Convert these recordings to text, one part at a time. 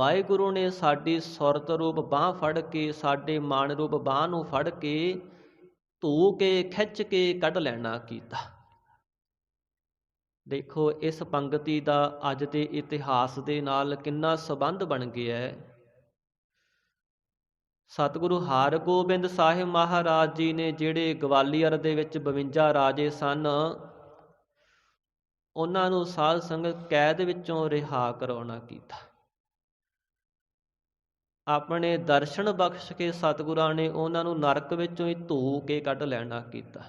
ਵਾਹਿਗੁਰੂ ਨੇ ਸਾਡੀ ਸੁਰਤ ਰੂਪ ਬਾਂਹ ਫੜ ਕੇ, ਸਾਡੇ ਮਨ ਰੂਪ ਬਾਂਹ ਨੂੰ ਫੜ ਕੇ ਧੂ ਕੇ ਖਿੱਚ ਕੇ ਕੱਢ ਲੈਣਾ ਕੀਤਾ। ਦੇਖੋ ਇਸ ਪੰਗਤੀ ਦਾ ਅੱਜ ਦੇ ਇਤਿਹਾਸ ਦੇ ਨਾਲ ਕਿੰਨਾ ਸੰਬੰਧ ਬਣ ਗਿਆ ਹੈ। ਸਤਿਗੁਰੂ ਹਰਗੋਬਿੰਦ ਸਾਹਿਬ ਮਹਾਰਾਜ ਜੀ ਨੇ ਜਿਹੜੇ ਗਵਾਲੀਅਰ ਦੇ ਵਿੱਚ 52 ਰਾਜੇ ਸਨ, ਉਹਨਾਂ ਨੂੰ ਸਾਧ ਸੰਗਤ ਕੈਦ ਵਿੱਚੋਂ ਰਿਹਾ ਕਰਾਉਣਾ ਕੀਤਾ। ਆਪਣੇ ਦਰਸ਼ਨ ਬਖਸ਼ ਕੇ ਸਤਿਗੁਰਾਂ ਨੇ ਉਹਨਾਂ ਨੂੰ ਨਰਕ ਵਿੱਚੋਂ ਹੀ ਧੂ ਕੇ ਕੱਢ ਲੈਣਾ ਕੀਤਾ।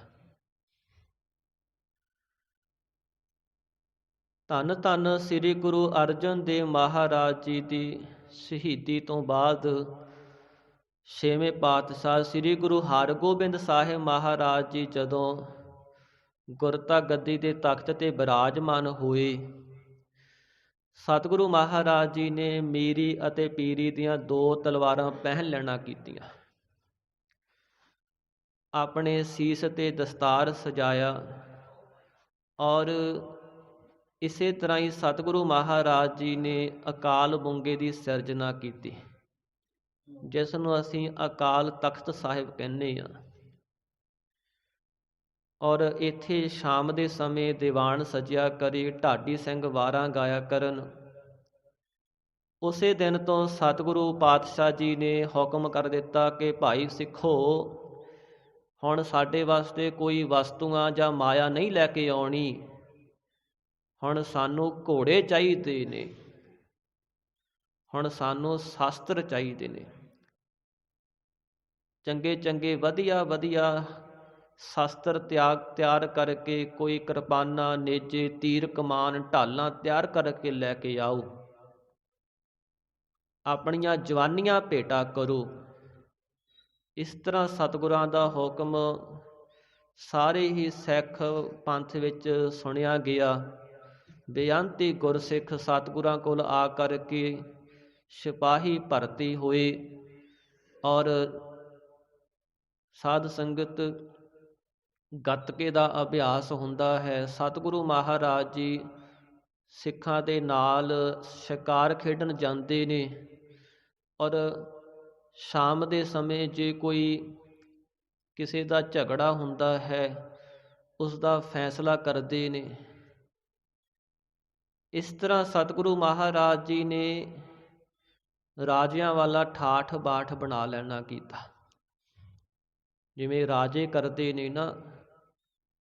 ਧੰਨ ਧੰਨ ਸ੍ਰੀ ਗੁਰੂ ਅਰਜਨ ਦੇਵ ਮਹਾਰਾਜ ਜੀ ਦੀ ਸ਼ਹੀਦੀ ਤੋਂ ਬਾਅਦ 6ਵੇਂ ਪਾਤਸ਼ਾਹ ਸ੍ਰੀ ਗੁਰੂ ਹਰਗੋਬਿੰਦ ਸਾਹਿਬ ਮਹਾਰਾਜ ਜੀ ਜਦੋਂ ਗੁਰਤਾ ਗੱਦੀ ਦੇ ਤਖਤ 'ਤੇ ਬਿਰਾਜਮਾਨ ਹੋਏ, ਸਤਿਗੁਰੂ ਮਹਾਰਾਜ ਜੀ ਨੇ ਮੀਰੀ ਅਤੇ ਪੀਰੀ ਦੀਆਂ 2 ਤਲਵਾਰਾਂ ਪਹਿਨ ਲੈਣਾ ਕੀਤੀਆਂ। ਆਪਣੇ ਸੀਸ 'ਤੇ ਦਸਤਾਰ ਸਜਾਇਆ ਔਰ ਇਸੇ ਤਰ੍ਹਾਂ ਹੀ ਸਤਿਗੁਰੂ ਮਹਾਰਾਜ ਜੀ ਨੇ ਅਕਾਲ ਬੁੰਗੇ ਦੀ ਸਿਰਜਣਾ ਕੀਤੀ, ਜਿਸ ਨੂੰ ਅਸੀਂ ਅਕਾਲ ਤਖਤ ਸਾਹਿਬ ਕਹਿੰਦੇ ਹਾਂ। ਔਰ ਇੱਥੇ ਸ਼ਾਮ ਦੇ ਸਮੇਂ ਦੀਵਾਨ ਸਜਿਆ ਕਰੇ, ਢਾਡੀ ਸਿੰਘ ਵਾਰਾਂ ਗਾਇਆ ਕਰਨ। ਉਸੇ ਦਿਨ ਤੋਂ ਸਤਿਗੁਰੂ ਪਾਤਸ਼ਾਹ ਜੀ ਨੇ ਹੁਕਮ ਕਰ ਦਿੱਤਾ ਕਿ ਭਾਈ ਸਿੱਖੋ, ਹੁਣ ਸਾਡੇ ਵਾਸਤੇ ਕੋਈ ਵਸਤੂਆਂ ਜਾਂ ਮਾਇਆ ਨਹੀਂ ਲੈ ਕੇ ਆਉਣੀ, ਹੁਣ ਸਾਨੂੰ ਘੋੜੇ ਚਾਹੀਦੇ ਨੇ, ਹੁਣ ਸਾਨੂੰ ਸ਼ਸਤਰ ਚਾਹੀਦੇ ਨੇ। ਚੰਗੇ ਚੰਗੇ ਵਧੀਆ ਵਧੀਆ ਸ਼ਸਤਰ ਤਿਆਰ ਕਰਕੇ, ਕੋਈ ਕਿਰਪਾਨਾਂ, ਨੇਜੇ, ਤੀਰ ਕਮਾਨ, ਢਾਲਾਂ ਤਿਆਰ ਕਰਕੇ ਲੈ ਕੇ ਆਓ, ਆਪਣੀਆਂ ਜਵਾਨੀਆਂ ਭੇਟਾ ਕਰੋ। ਇਸ ਤਰ੍ਹਾਂ ਸਤਿਗੁਰਾਂ ਦਾ ਹੁਕਮ ਸਾਰੇ ਹੀ ਸਿੱਖ ਪੰਥ ਵਿੱਚ ਸੁਣਿਆ ਗਿਆ। ਬੇਅੰਤੀ ਗੁਰਸਿੱਖ ਸਤਿਗੁਰਾਂ ਕੋਲ ਆ ਕਰਕੇ ਸਿਪਾਹੀ ਭਰਤੀ ਹੋਏ ਔਰ ਸਾਧ ਸੰਗਤ ਗੱਤਕੇ ਦਾ ਅਭਿਆਸ ਹੁੰਦਾ ਹੈ। ਸਤਿਗੁਰੂ ਮਹਾਰਾਜ ਜੀ ਸਿੱਖਾਂ ਦੇ ਨਾਲ ਸ਼ਿਕਾਰ ਖੇਡਣ ਜਾਂਦੇ ਨੇ ਔਰ ਸ਼ਾਮ ਦੇ ਸਮੇਂ ਜੇ ਕੋਈ ਕਿਸੇ ਦਾ ਝਗੜਾ ਹੁੰਦਾ ਹੈ, ਉਸ ਦਾ ਫੈਸਲਾ ਕਰਦੇ ਨੇ। ਇਸ ਤਰ੍ਹਾਂ ਸਤਿਗੁਰੂ ਮਹਾਰਾਜ ਜੀ ਨੇ ਰਾਜਿਆਂ ਵਾਲਾ ਠਾਠ ਬਾਠ ਬਣਾ ਲੈਣਾ ਕੀਤਾ। ਜਿਵੇਂ ਰਾਜੇ ਕਰਦੇ ਨੇ ਨਾ,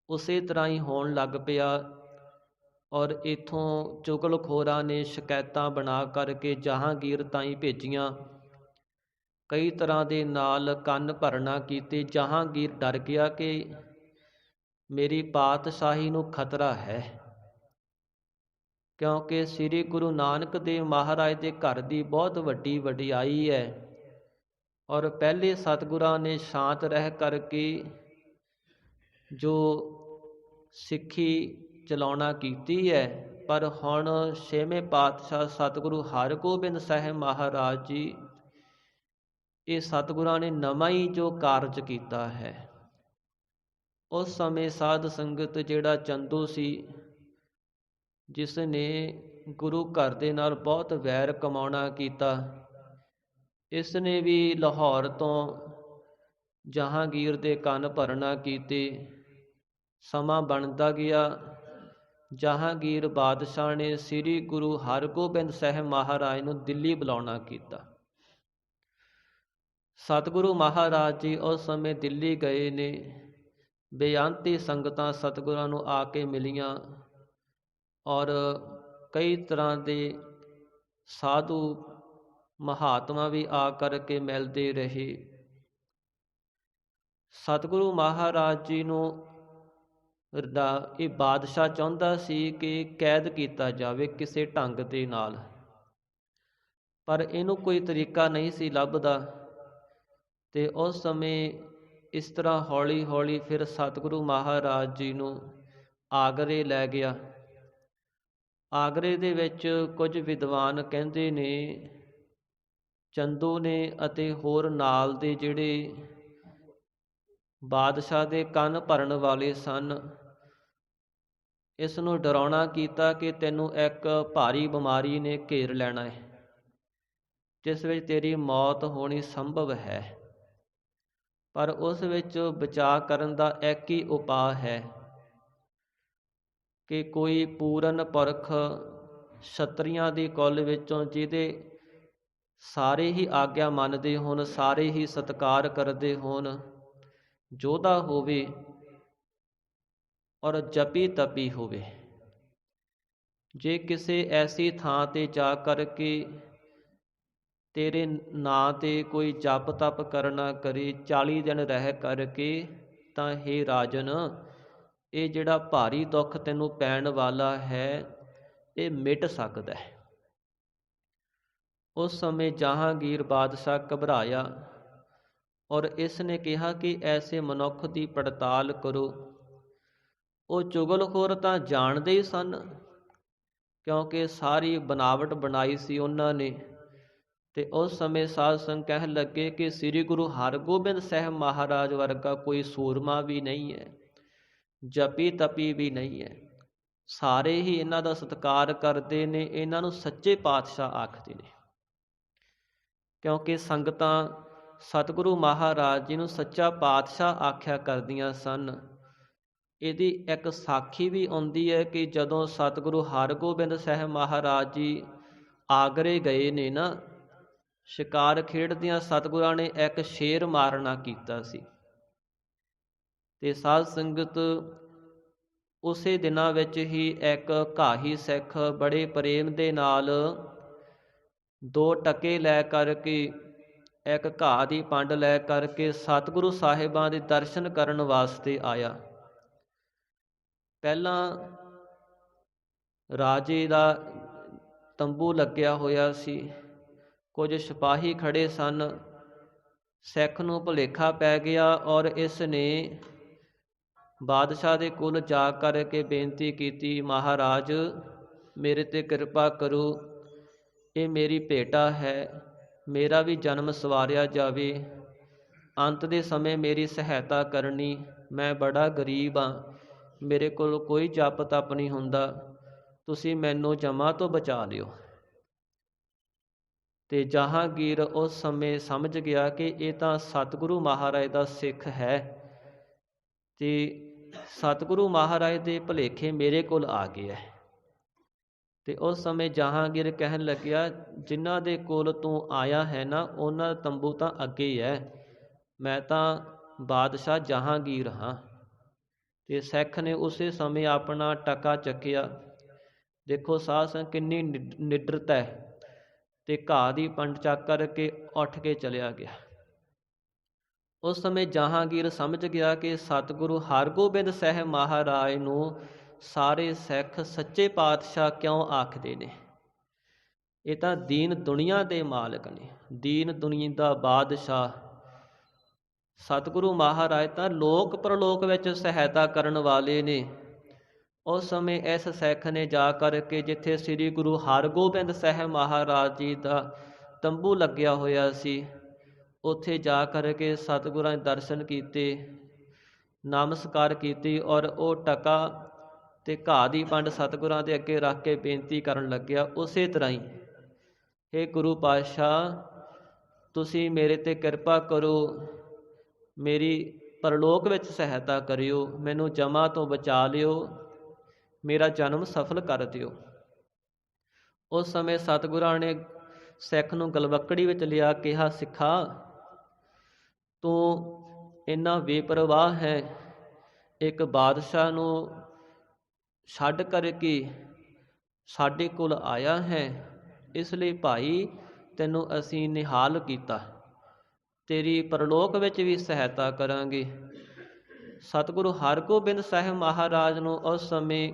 ਉਸੇ ਤਰ੍ਹਾਂ ਹੀ ਹੋਣ ਲੱਗ ਪਿਆ। ਔਰ ਇੱਥੋਂ ਚੁਗਲਖੋਰਾਂ ਨੇ ਸ਼ਿਕਾਇਤਾਂ ਬਣਾ ਕਰਕੇ ਜਹਾਂਗੀਰ ਤਾਈਂ ਭੇਜੀਆਂ, ਕਈ ਤਰ੍ਹਾਂ ਦੇ ਨਾਲ ਕੰਨ ਭਰਨਾ ਕੀਤੇ। ਜਹਾਂਗੀਰ ਡਰ ਗਿਆ ਕਿ ਮੇਰੀ ਪਾਤਸ਼ਾਹੀ ਨੂੰ ਖਤਰਾ ਹੈ, ਕਿਉਂਕਿ ਸ੍ਰੀ ਗੁਰੂ ਨਾਨਕ ਦੇਵ ਮਹਾਰਾਜ ਦੇ ਘਰ ਦੀ ਬਹੁਤ ਵੱਡੀ ਵਡਿਆਈ ਹੈ। ਔਰ ਪਹਿਲੇ ਸਤਿਗੁਰਾਂ ਨੇ ਸ਼ਾਂਤ ਰਹਿ ਕਰਕੇ ਜੋ ਸਿੱਖੀ ਚਲਾਉਣਾ ਕੀਤੀ ਹੈ, ਪਰ ਹੁਣ 6ਵੇਂ ਪਾਤਸ਼ਾਹ ਸਤਿਗੁਰੂ ਹਰਗੋਬਿੰਦ ਸਾਹਿਬ ਮਹਾਰਾਜ ਜੀ, ਇਹ ਸਤਿਗੁਰਾਂ ਨੇ ਨਵਾਂ ਹੀ ਜੋ ਕਾਰਜ ਕੀਤਾ ਹੈ। ਉਸ ਸਮੇਂ ਸਾਧ ਸੰਗਤ ਜਿਹੜਾ ਚੰਦੂ ਸੀ, ਜਿਸ ਨੇ ਗੁਰੂ ਘਰ ਦੇ ਨਾਲ ਬਹੁਤ ਵੈਰ ਕਮਾਉਣਾ ਕੀਤਾ, ਇਸ ਨੇ ਵੀ ਲਾਹੌਰ ਤੋਂ ਜਹਾਂਗੀਰ ਦੇ ਕੰਨ ਭਰਨਾ ਕੀਤੇ। ਸਮਾਂ ਬਣਦਾ ਗਿਆ, ਜਹਾਂਗੀਰ ਬਾਦਸ਼ਾਹ ਨੇ ਸ੍ਰੀ ਗੁਰੂ ਹਰਗੋਬਿੰਦ ਸਾਹਿਬ ਮਹਾਰਾਜ ਨੂੰ ਦਿੱਲੀ ਬੁਲਾਉਣਾ ਕੀਤਾ। ਸਤਿਗੁਰੂ ਮਹਾਰਾਜ ਜੀ ਉਸ ਸਮੇਂ ਦਿੱਲੀ ਗਏ ਨੇ। ਬੇਅੰਤੀ ਸੰਗਤਾਂ ਸਤਿਗੁਰਾਂ ਨੂੰ ਆ ਕੇ ਮਿਲੀਆਂ ਔਰ ਕਈ ਤਰ੍ਹਾਂ ਦੇ ਸਾਧੂ ਮਹਾਤਮਾ ਵੀ ਆ ਕਰਕੇ ਮਿਲਦੇ ਰਹੇ। ਸਤਿਗੁਰੂ ਮਹਾਰਾਜ ਜੀ ਨੂੰ ਇਹ ਬਾਦਸ਼ਾਹ ਚਾਹੁੰਦਾ ਸੀ ਕਿ ਕੈਦ ਕੀਤਾ ਜਾਵੇ ਕਿਸੇ ਢੰਗ ਦੇ ਨਾਲ, ਪਰ ਇਹਨੂੰ ਕੋਈ ਤਰੀਕਾ ਨਹੀਂ ਸੀ ਲੱਭਦਾ। ਤੇ ਉਸ ਸਮੇਂ ਇਸ ਤਰ੍ਹਾਂ ਹੌਲੀ ਹੌਲੀ ਫਿਰ ਸਤਿਗੁਰੂ ਮਹਾਰਾਜ ਜੀ ਨੂੰ ਆਗਰੇ ਲੈ ਗਿਆ। ਆਗਰੇ ਦੇ ਵਿੱਚ ਕੁਝ ਵਿਦਵਾਨ ਕਹਿੰਦੇ ਨੇ ਚੰਦੂ ਨੇ ਅਤੇ ਹੋਰ ਨਾਲ ਦੇ ਜਿਹੜੇ ਬਾਦਸ਼ਾਹ ਦੇ ਕੰਨ ਭਰਨ ਵਾਲੇ ਸਨ, ਇਸ ਨੂੰ ਡਰਾਉਣਾ ਕੀਤਾ ਕਿ ਤੈਨੂੰ ਇੱਕ ਭਾਰੀ ਬਿਮਾਰੀ ਨੇ ਘੇਰ ਲੈਣਾ ਹੈ, ਜਿਸ ਵਿੱਚ ਤੇਰੀ ਮੌਤ ਹੋਣੀ ਸੰਭਵ ਹੈ, ਪਰ ਉਸ ਵਿੱਚ ਬਚਾਅ ਕਰਨ ਦਾ ਇੱਕ ਹੀ ਉਪਾਅ ਹੈ ਕਿ ਕੋਈ ਪੂਰਨ ਪੁਰਖ ਛਤਰੀਆਂ ਦੀ ਕੁਲ ਵਿੱਚੋਂ ਜਿਹਦੇ ਸਾਰੇ ਹੀ ਆਗਿਆ ਮੰਨਦੇ ਹੋਣ, ਸਾਰੇ ਹੀ ਸਤਿਕਾਰ ਕਰਦੇ ਹੋਣ, ਯੋਧਾ ਹੋਵੇ ਔਰ ਜਪੀ ਤਪੀ ਹੋਵੇ। ਜੇ ਕਿਸੇ ਐਸੀ ਥਾਂ ਤੇ ਜਾ ਕਰਕੇ ਤੇਰੇ ਨਾਂ ਤੇ ਕੋਈ ਜਪ ਤਪ ਕਰਨਾ ਕਰੇ 40 ਦਿਨ ਰਹਿ ਕਰਕੇ, ਤਾਂ ਹੇ ਰਾਜਨ, ਇਹ ਜਿਹੜਾ ਭਾਰੀ ਦੁੱਖ ਤੈਨੂੰ ਪੈਣ ਵਾਲਾ ਹੈ ਇਹ ਮਿਟ ਸਕਦਾ ਹੈ। ਉਸ ਸਮੇਂ ਜਹਾਂਗੀਰ ਬਾਦਸ਼ਾਹ ਘਬਰਾਇਆ ਔਰ ਇਸ ਨੇ ਕਿਹਾ ਕਿ ਐਸੇ ਮਨੁੱਖ ਦੀ ਪੜਤਾਲ ਕਰੋ। ਉਹ ਚੁਗਲਖੋਰ ਤਾਂ ਜਾਣਦੇ ਹੀ ਸਨ, ਕਿਉਂਕਿ ਸਾਰੀ ਬਨਾਵਟ ਬਣਾਈ ਸੀ ਉਹਨਾਂ ਨੇ। ਤੇ ਉਸ ਸਮੇਂ ਸਾਧ ਸੰਗਤ ਕਹਿਣ ਲੱਗੇ ਕਿ ਸ੍ਰੀ ਗੁਰੂ ਹਰਗੋਬਿੰਦ ਸਾਹਿਬ ਮਹਾਰਾਜ ਵਰਗਾ ਕੋਈ ਸੂਰਮਾ ਵੀ ਨਹੀਂ ਹੈ, ਜਪੀ ਤਪੀ ਵੀ ਨਹੀਂ ਹੈ। ਸਾਰੇ ਹੀ ਇਹਨਾਂ ਦਾ ਸਤਿਕਾਰ ਕਰਦੇ ਨੇ, ਇਹਨਾਂ ਨੂੰ ਸੱਚੇ ਪਾਤਸ਼ਾਹ ਆਖਦੇ ਨੇ, ਕਿਉਂਕਿ ਸੰਗਤਾਂ ਸਤਿਗੁਰੂ ਮਹਾਰਾਜ ਜੀ ਨੂੰ ਸੱਚਾ ਪਾਤਸ਼ਾਹ ਆਖਿਆ ਕਰਦੀਆਂ ਸਨ। ਇਹਦੀ ਇੱਕ ਸਾਖੀ ਵੀ ਆਉਂਦੀ ਹੈ ਕਿ ਜਦੋਂ ਸਤਿਗੁਰੂ ਹਰਗੋਬਿੰਦ ਸਾਹਿਬ ਮਹਾਰਾਜ ਜੀ ਆਗਰੇ ਗਏ ਨੇ ਨਾ, ਸ਼ਿਕਾਰ ਖੇਡਦਿਆਂ ਸਤਿਗੁਰਾਂ ਨੇ ਇੱਕ ਸ਼ੇਰ ਮਾਰਨਾ ਕੀਤਾ ਸੀ। ਤੇ ਸਾਧ ਸੰਗਤ ਉਸੇ ਦਿਨਾਂ ਵਿੱਚ ਹੀ ਇੱਕ ਘਾਹੀ ਸਿੱਖ ਬੜੇ ਪ੍ਰੇਮ ਦੇ ਨਾਲ 2 ਟਕੇ ਲੈ ਕਰਕੇ, ਇੱਕ ਘਾਹ ਦੀ ਪੰਡ ਲੈ ਕਰਕੇ ਸਤਿਗੁਰੂ ਸਾਹਿਬਾਂ ਦੇ ਦਰਸ਼ਨ ਕਰਨ ਵਾਸਤੇ ਆਇਆ। ਪਹਿਲਾਂ ਰਾਜੇ ਦਾ ਤੰਬੂ ਲੱਗਿਆ ਹੋਇਆ ਸੀ, ਕੁਝ ਸਿਪਾਹੀ ਖੜੇ ਸਨ। ਸਿੱਖ ਨੂੰ ਭੁਲੇਖਾ ਪੈ ਗਿਆ ਔਰ ਇਸ ਨੇ ਬਾਦਸ਼ਾਹ ਦੇ ਕੋਲ ਜਾ ਕਰਕੇ ਬੇਨਤੀ ਕੀਤੀ, ਮਹਾਰਾਜ ਮੇਰੇ 'ਤੇ ਕਿਰਪਾ ਕਰੋ, ਇਹ ਮੇਰੀ ਭੇਟਾ ਹੈ, ਮੇਰਾ ਵੀ ਜਨਮ ਸਵਾਰਿਆ ਜਾਵੇ, ਅੰਤ ਦੇ ਸਮੇਂ ਮੇਰੀ ਸਹਾਇਤਾ ਕਰਨੀ, ਮੈਂ ਬੜਾ ਗਰੀਬ ਹਾਂ, ਮੇਰੇ ਕੋਲ ਕੋਈ ਜਪ ਤਪ ਨਹੀਂ ਹੁੰਦਾ, ਤੁਸੀਂ ਮੈਨੂੰ ਜਮਾਂ ਤੋਂ ਬਚਾ ਲਿਓ। ਤੇ ਜਹਾਂਗੀਰ ਉਸ ਸਮੇਂ ਸਮਝ ਗਿਆ ਕਿ ਇਹ ਤਾਂ ਸਤਿਗੁਰੂ ਮਹਾਰਾਜ ਦਾ ਸਿੱਖ ਹੈ ਤੇ ਸਤਿਗੁਰੂ ਮਹਾਰਾਜ ਦੇ ਭੁਲੇਖੇ ਮੇਰੇ ਕੋਲ ਆ ਗਏ ਹੈ। ਤੇ ਉਸ ਸਮੇਂ ਜਹਾਂਗੀਰ ਕਹਿਣ ਲੱਗਿਆ, ਜਿਨ੍ਹਾਂ ਦੇ ਕੋਲ ਤੂੰ ਆਇਆ ਹੈ ਨਾ, ਉਹਨਾਂ ਦਾ ਤੰਬੂ ਤਾਂ ਅੱਗੇ ਹੀ ਹੈ, ਮੈਂ ਤਾਂ ਬਾਦਸ਼ਾਹ ਜਹਾਂਗੀਰ ਹਾਂ। ਤੇ ਸਿੱਖ ਨੇ ਉਸੇ ਸਮੇਂ ਆਪਣਾ ਟਕਾ ਚੱਕਿਆ। ਦੇਖੋ ਸਾਧ ਸੰਗਤ ਕਿੰਨੀ ਨਿਡਰਤਾ ਹੈ। ਤੇ ਘਾਹ ਦੀ ਪੰਡ ਚੱਕ ਕਰਕੇ ਉੱਠ ਕੇ ਚਲਿਆ ਗਿਆ। ਉਸ ਸਮੇਂ ਜਹਾਂਗੀਰ ਸਮਝ ਗਿਆ ਕਿ ਸਤਿਗੁਰੂ ਹਰਗੋਬਿੰਦ ਸਾਹਿਬ ਮਹਾਰਾਜ ਨੂੰ ਸਾਰੇ ਸਿੱਖ ਸੱਚੇ ਪਾਤਸ਼ਾਹ ਕਿਉਂ ਆਖਦੇ ਨੇ। ਇਹ ਤਾਂ ਦੀਨ ਦੁਨੀਆ ਦੇ ਮਾਲਕ ਨੇ, ਦੀਨ ਦੁਨੀਆ ਦਾ ਬਾਦਸ਼ਾਹ। ਸਤਿਗੁਰੂ ਮਹਾਰਾਜ ਤਾਂ ਲੋਕ ਪ੍ਰਲੋਕ ਵਿੱਚ ਸਹਾਇਤਾ ਕਰਨ ਵਾਲੇ ਨੇ। ਉਸ ਸਮੇਂ ਇਸ ਸਿੱਖ ਨੇ ਜਾ ਕਰਕੇ ਜਿੱਥੇ ਸ੍ਰੀ ਗੁਰੂ ਹਰਗੋਬਿੰਦ ਸਾਹਿਬ ਮਹਾਰਾਜ ਜੀ ਦਾ ਤੰਬੂ ਲੱਗਿਆ ਹੋਇਆ ਸੀ, ਉੱਥੇ ਜਾ ਕਰਕੇ ਸਤਿਗੁਰਾਂ ਦੇ ਦਰਸ਼ਨ ਕੀਤੇ, ਨਮਸਕਾਰ ਕੀਤੀ ਔਰ ਉਹ ਟਕਾ ਤੇ ਘਾਹ ਦੀ ਪੰਡ ਸਤਿਗੁਰਾਂ ਦੇ ਅੱਗੇ ਰੱਖ ਕੇ ਬੇਨਤੀ ਕਰਨ ਲੱਗਿਆ, ਉਸੇ ਤਰ੍ਹਾਂ ਹੀ, ਹੇ ਗੁਰੂ ਪਾਤਸ਼ਾਹ ਤੁਸੀਂ ਮੇਰੇ 'ਤੇ ਕਿਰਪਾ ਕਰੋ, ਮੇਰੀ ਪਰਲੋਕ ਵਿੱਚ ਸਹਾਇਤਾ ਕਰਿਓ, ਮੈਨੂੰ ਜਮਾਂ ਤੋਂ ਬਚਾ ਲਿਓ, ਮੇਰਾ ਜਨਮ ਸਫਲ ਕਰ ਦਿਓ। ਉਸ ਸਮੇਂ ਸਤਿਗੁਰਾਂ ਨੇ ਸਿੱਖ ਨੂੰ ਗਲਵੱਕੜੀ ਵਿੱਚ ਲਿਆ, ਕਿਹਾ, ਸਿੱਖਾ ਤੂੰ ਇੰਨਾ ਬੇਪਰਵਾਹ ਹੈ, ਇੱਕ ਬਾਦਸ਼ਾਹ ਨੂੰ ਛੱਡ ਕਰਕੇ ਸਾਡੇ ਕੋਲ ਆਇਆ ਹੈ, ਇਸ ਲਈ ਭਾਈ ਤੈਨੂੰ ਅਸੀਂ ਨਿਹਾਲ ਕੀਤਾ, ਤੇਰੀ ਪਰਲੋਕ ਵਿੱਚ ਵੀ ਸਹਾਇਤਾ ਕਰਾਂਗੇ। ਸਤਿਗੁਰੂ ਹਰਗੋਬਿੰਦ ਸਾਹਿਬ ਮਹਾਰਾਜ ਨੂੰ ਉਸ ਸਮੇਂ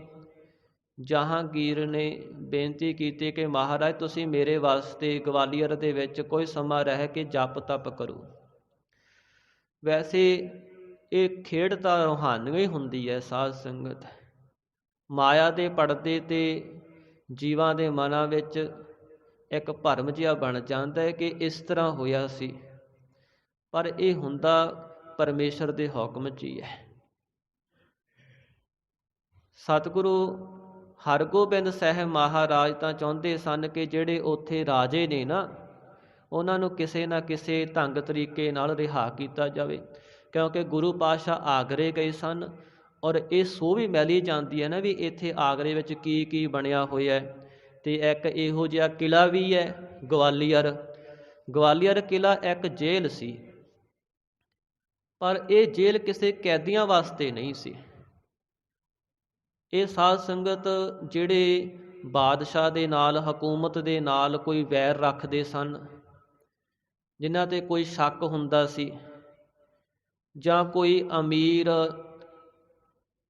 ਜਹਾਂਗੀਰ ਨੇ ਬੇਨਤੀ ਕੀਤੀ ਕਿ ਮਹਾਰਾਜ ਤੁਸੀਂ ਮੇਰੇ ਵਾਸਤੇ ਗਵਾਲੀਅਰ ਦੇ ਵਿੱਚ ਕੋਈ ਸਮਾਂ ਰਹਿ ਕੇ ਜਪ ਤਪ ਕਰੋ। ਵੈਸੇ ਇਹ ਖੇਡ ਤਾਂ ਰੂਹਾਨੀ ਹੁੰਦੀ ਹੈ ਸਾਧ ਸੰਗਤ। ਮਾਇਆ ਦੇ ਪਰਦੇ ਤੇ ਜੀਵਾਂ ਦੇ ਮਨਾਂ ਵਿੱਚ ਇੱਕ ਭਰਮ ਜਿਹਾ ਬਣ ਜਾਂਦਾ ਹੈ ਕਿ ਇਸ ਤਰ੍ਹਾਂ ਹੋਇਆ ਸੀ, ਪਰ ਇਹ ਹੁੰਦਾ ਪਰਮੇਸ਼ਰ ਦੇ ਹੁਕਮ 'ਚ ਹੀ ਹੈ। ਸਤਿਗੁਰੂ ਹਰਗੋਬਿੰਦ ਸਾਹਿਬ ਮਹਾਰਾਜ ਤਾਂ ਚਾਹੁੰਦੇ ਸਨ ਕਿ ਜਿਹੜੇ ਉੱਥੇ ਰਾਜੇ ਨੇ ਨਾ, ਉਹਨਾਂ ਨੂੰ ਕਿਸੇ ਨਾ ਕਿਸੇ ਢੰਗ ਤਰੀਕੇ ਨਾਲ ਰਿਹਾ ਕੀਤਾ ਜਾਵੇ, ਕਿਉਂਕਿ ਗੁਰੂ ਪਾਤਸ਼ਾਹ ਆਗਰੇ ਗਏ ਸਨ ਔਰ ਇਹ ਸੋ ਵੀ ਮੈਲੀ ਜਾਂਦੀ ਹੈ ਨਾ ਵੀ ਇੱਥੇ ਆਗਰੇ ਵਿੱਚ ਕੀ ਕੀ ਬਣਿਆ ਹੋਇਆ। ਅਤੇ ਇੱਕ ਇਹੋ ਜਿਹਾ ਕਿਲ੍ਹਾ ਵੀ ਹੈ ਗਵਾਲੀਅਰ। ਗਵਾਲੀਅਰ ਕਿਲ੍ਹਾ ਇੱਕ ਜੇਲ੍ਹ ਸੀ, ਪਰ ਇਹ ਜੇਲ੍ਹ ਕਿਸੇ ਕੈਦੀਆਂ ਵਾਸਤੇ ਨਹੀਂ ਸੀ। ਇਹ ਸਾਧ ਸੰਗਤ ਜਿਹੜੇ ਬਾਦਸ਼ਾਹ ਦੇ ਨਾਲ, ਹਕੂਮਤ ਦੇ ਨਾਲ ਕੋਈ ਵੈਰ ਰੱਖਦੇ ਸਨ, ਜਿਨ੍ਹਾਂ 'ਤੇ ਕੋਈ ਸ਼ੱਕ ਹੁੰਦਾ ਸੀ, ਜਾਂ ਕੋਈ ਅਮੀਰ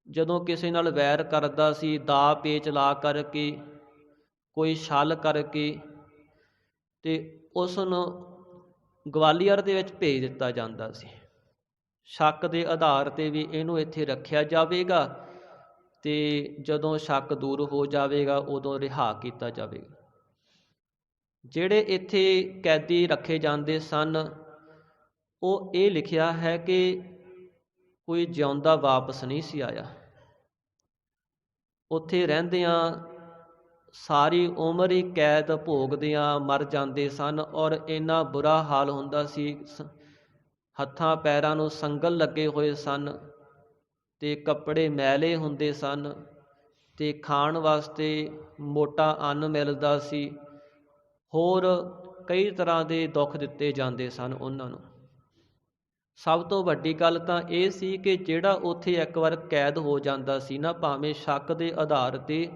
ਜਦੋਂ ਕਿਸੇ ਨਾਲ ਵੈਰ ਕਰਦਾ ਸੀ ਦਾ ਪੇਚ ਲਾ ਕਰਕੇ, ਕੋਈ ਛਲ ਕਰਕੇ, ਅਤੇ ਉਸ ਨੂੰ ਗਵਾਲੀਅਰ ਦੇ ਵਿੱਚ ਭੇਜ ਦਿੱਤਾ ਜਾਂਦਾ ਸੀ। ਸ਼ੱਕ ਦੇ ਆਧਾਰ 'ਤੇ ਵੀ ਇਹਨੂੰ ਇੱਥੇ ਰੱਖਿਆ ਜਾਵੇਗਾ ਅਤੇ ਜਦੋਂ ਸ਼ੱਕ ਦੂਰ ਹੋ ਜਾਵੇਗਾ ਉਦੋਂ ਰਿਹਾ ਕੀਤਾ ਜਾਵੇਗਾ। ਜਿਹੜੇ ਇੱਥੇ ਕੈਦੀ ਰੱਖੇ ਜਾਂਦੇ ਸਨ, ਉਹ ਇਹ ਲਿਖਿਆ ਹੈ ਕਿ ਕੋਈ ਜਿਉਂਦਾ ਵਾਪਸ ਨਹੀਂ ਸੀ ਆਇਆ। ਉੱਥੇ ਰਹਿੰਦਿਆਂ ਸਾਰੀ ਉਮਰ ਹੀ ਕੈਦ ਭੋਗਦਿਆਂ ਮਰ ਜਾਂਦੇ ਸਨ ਔਰ ਇੰਨਾ ਬੁਰਾ ਹਾਲ ਹੁੰਦਾ ਸੀ। ਹੱਥਾਂ ਪੈਰਾਂ ਨੂੰ ਸੰਗਲ ਲੱਗੇ ਹੋਏ ਸਨ ਅਤੇ ਕੱਪੜੇ ਮੈਲੇ ਹੁੰਦੇ ਸਨ ਅਤੇ ਖਾਣ ਵਾਸਤੇ ਮੋਟਾ ਅੰਨ ਮਿਲਦਾ ਸੀ। ਹੋਰ ਕਈ ਤਰ੍ਹਾਂ ਦੇ ਦੁੱਖ ਦਿੱਤੇ ਜਾਂਦੇ ਸਨ ਉਹਨਾਂ ਨੂੰ। ਸਭ ਤੋਂ ਵੱਡੀ ਗੱਲ ਤਾਂ ਇਹ ਸੀ ਕਿ ਜਿਹੜਾ ਉੱਥੇ ਇੱਕ ਵਾਰ ਕੈਦ ਹੋ ਜਾਂਦਾ ਸੀ ਨਾ, ਭਾਵੇਂ ਸ਼ੱਕ ਦੇ ਆਧਾਰ 'ਤੇ,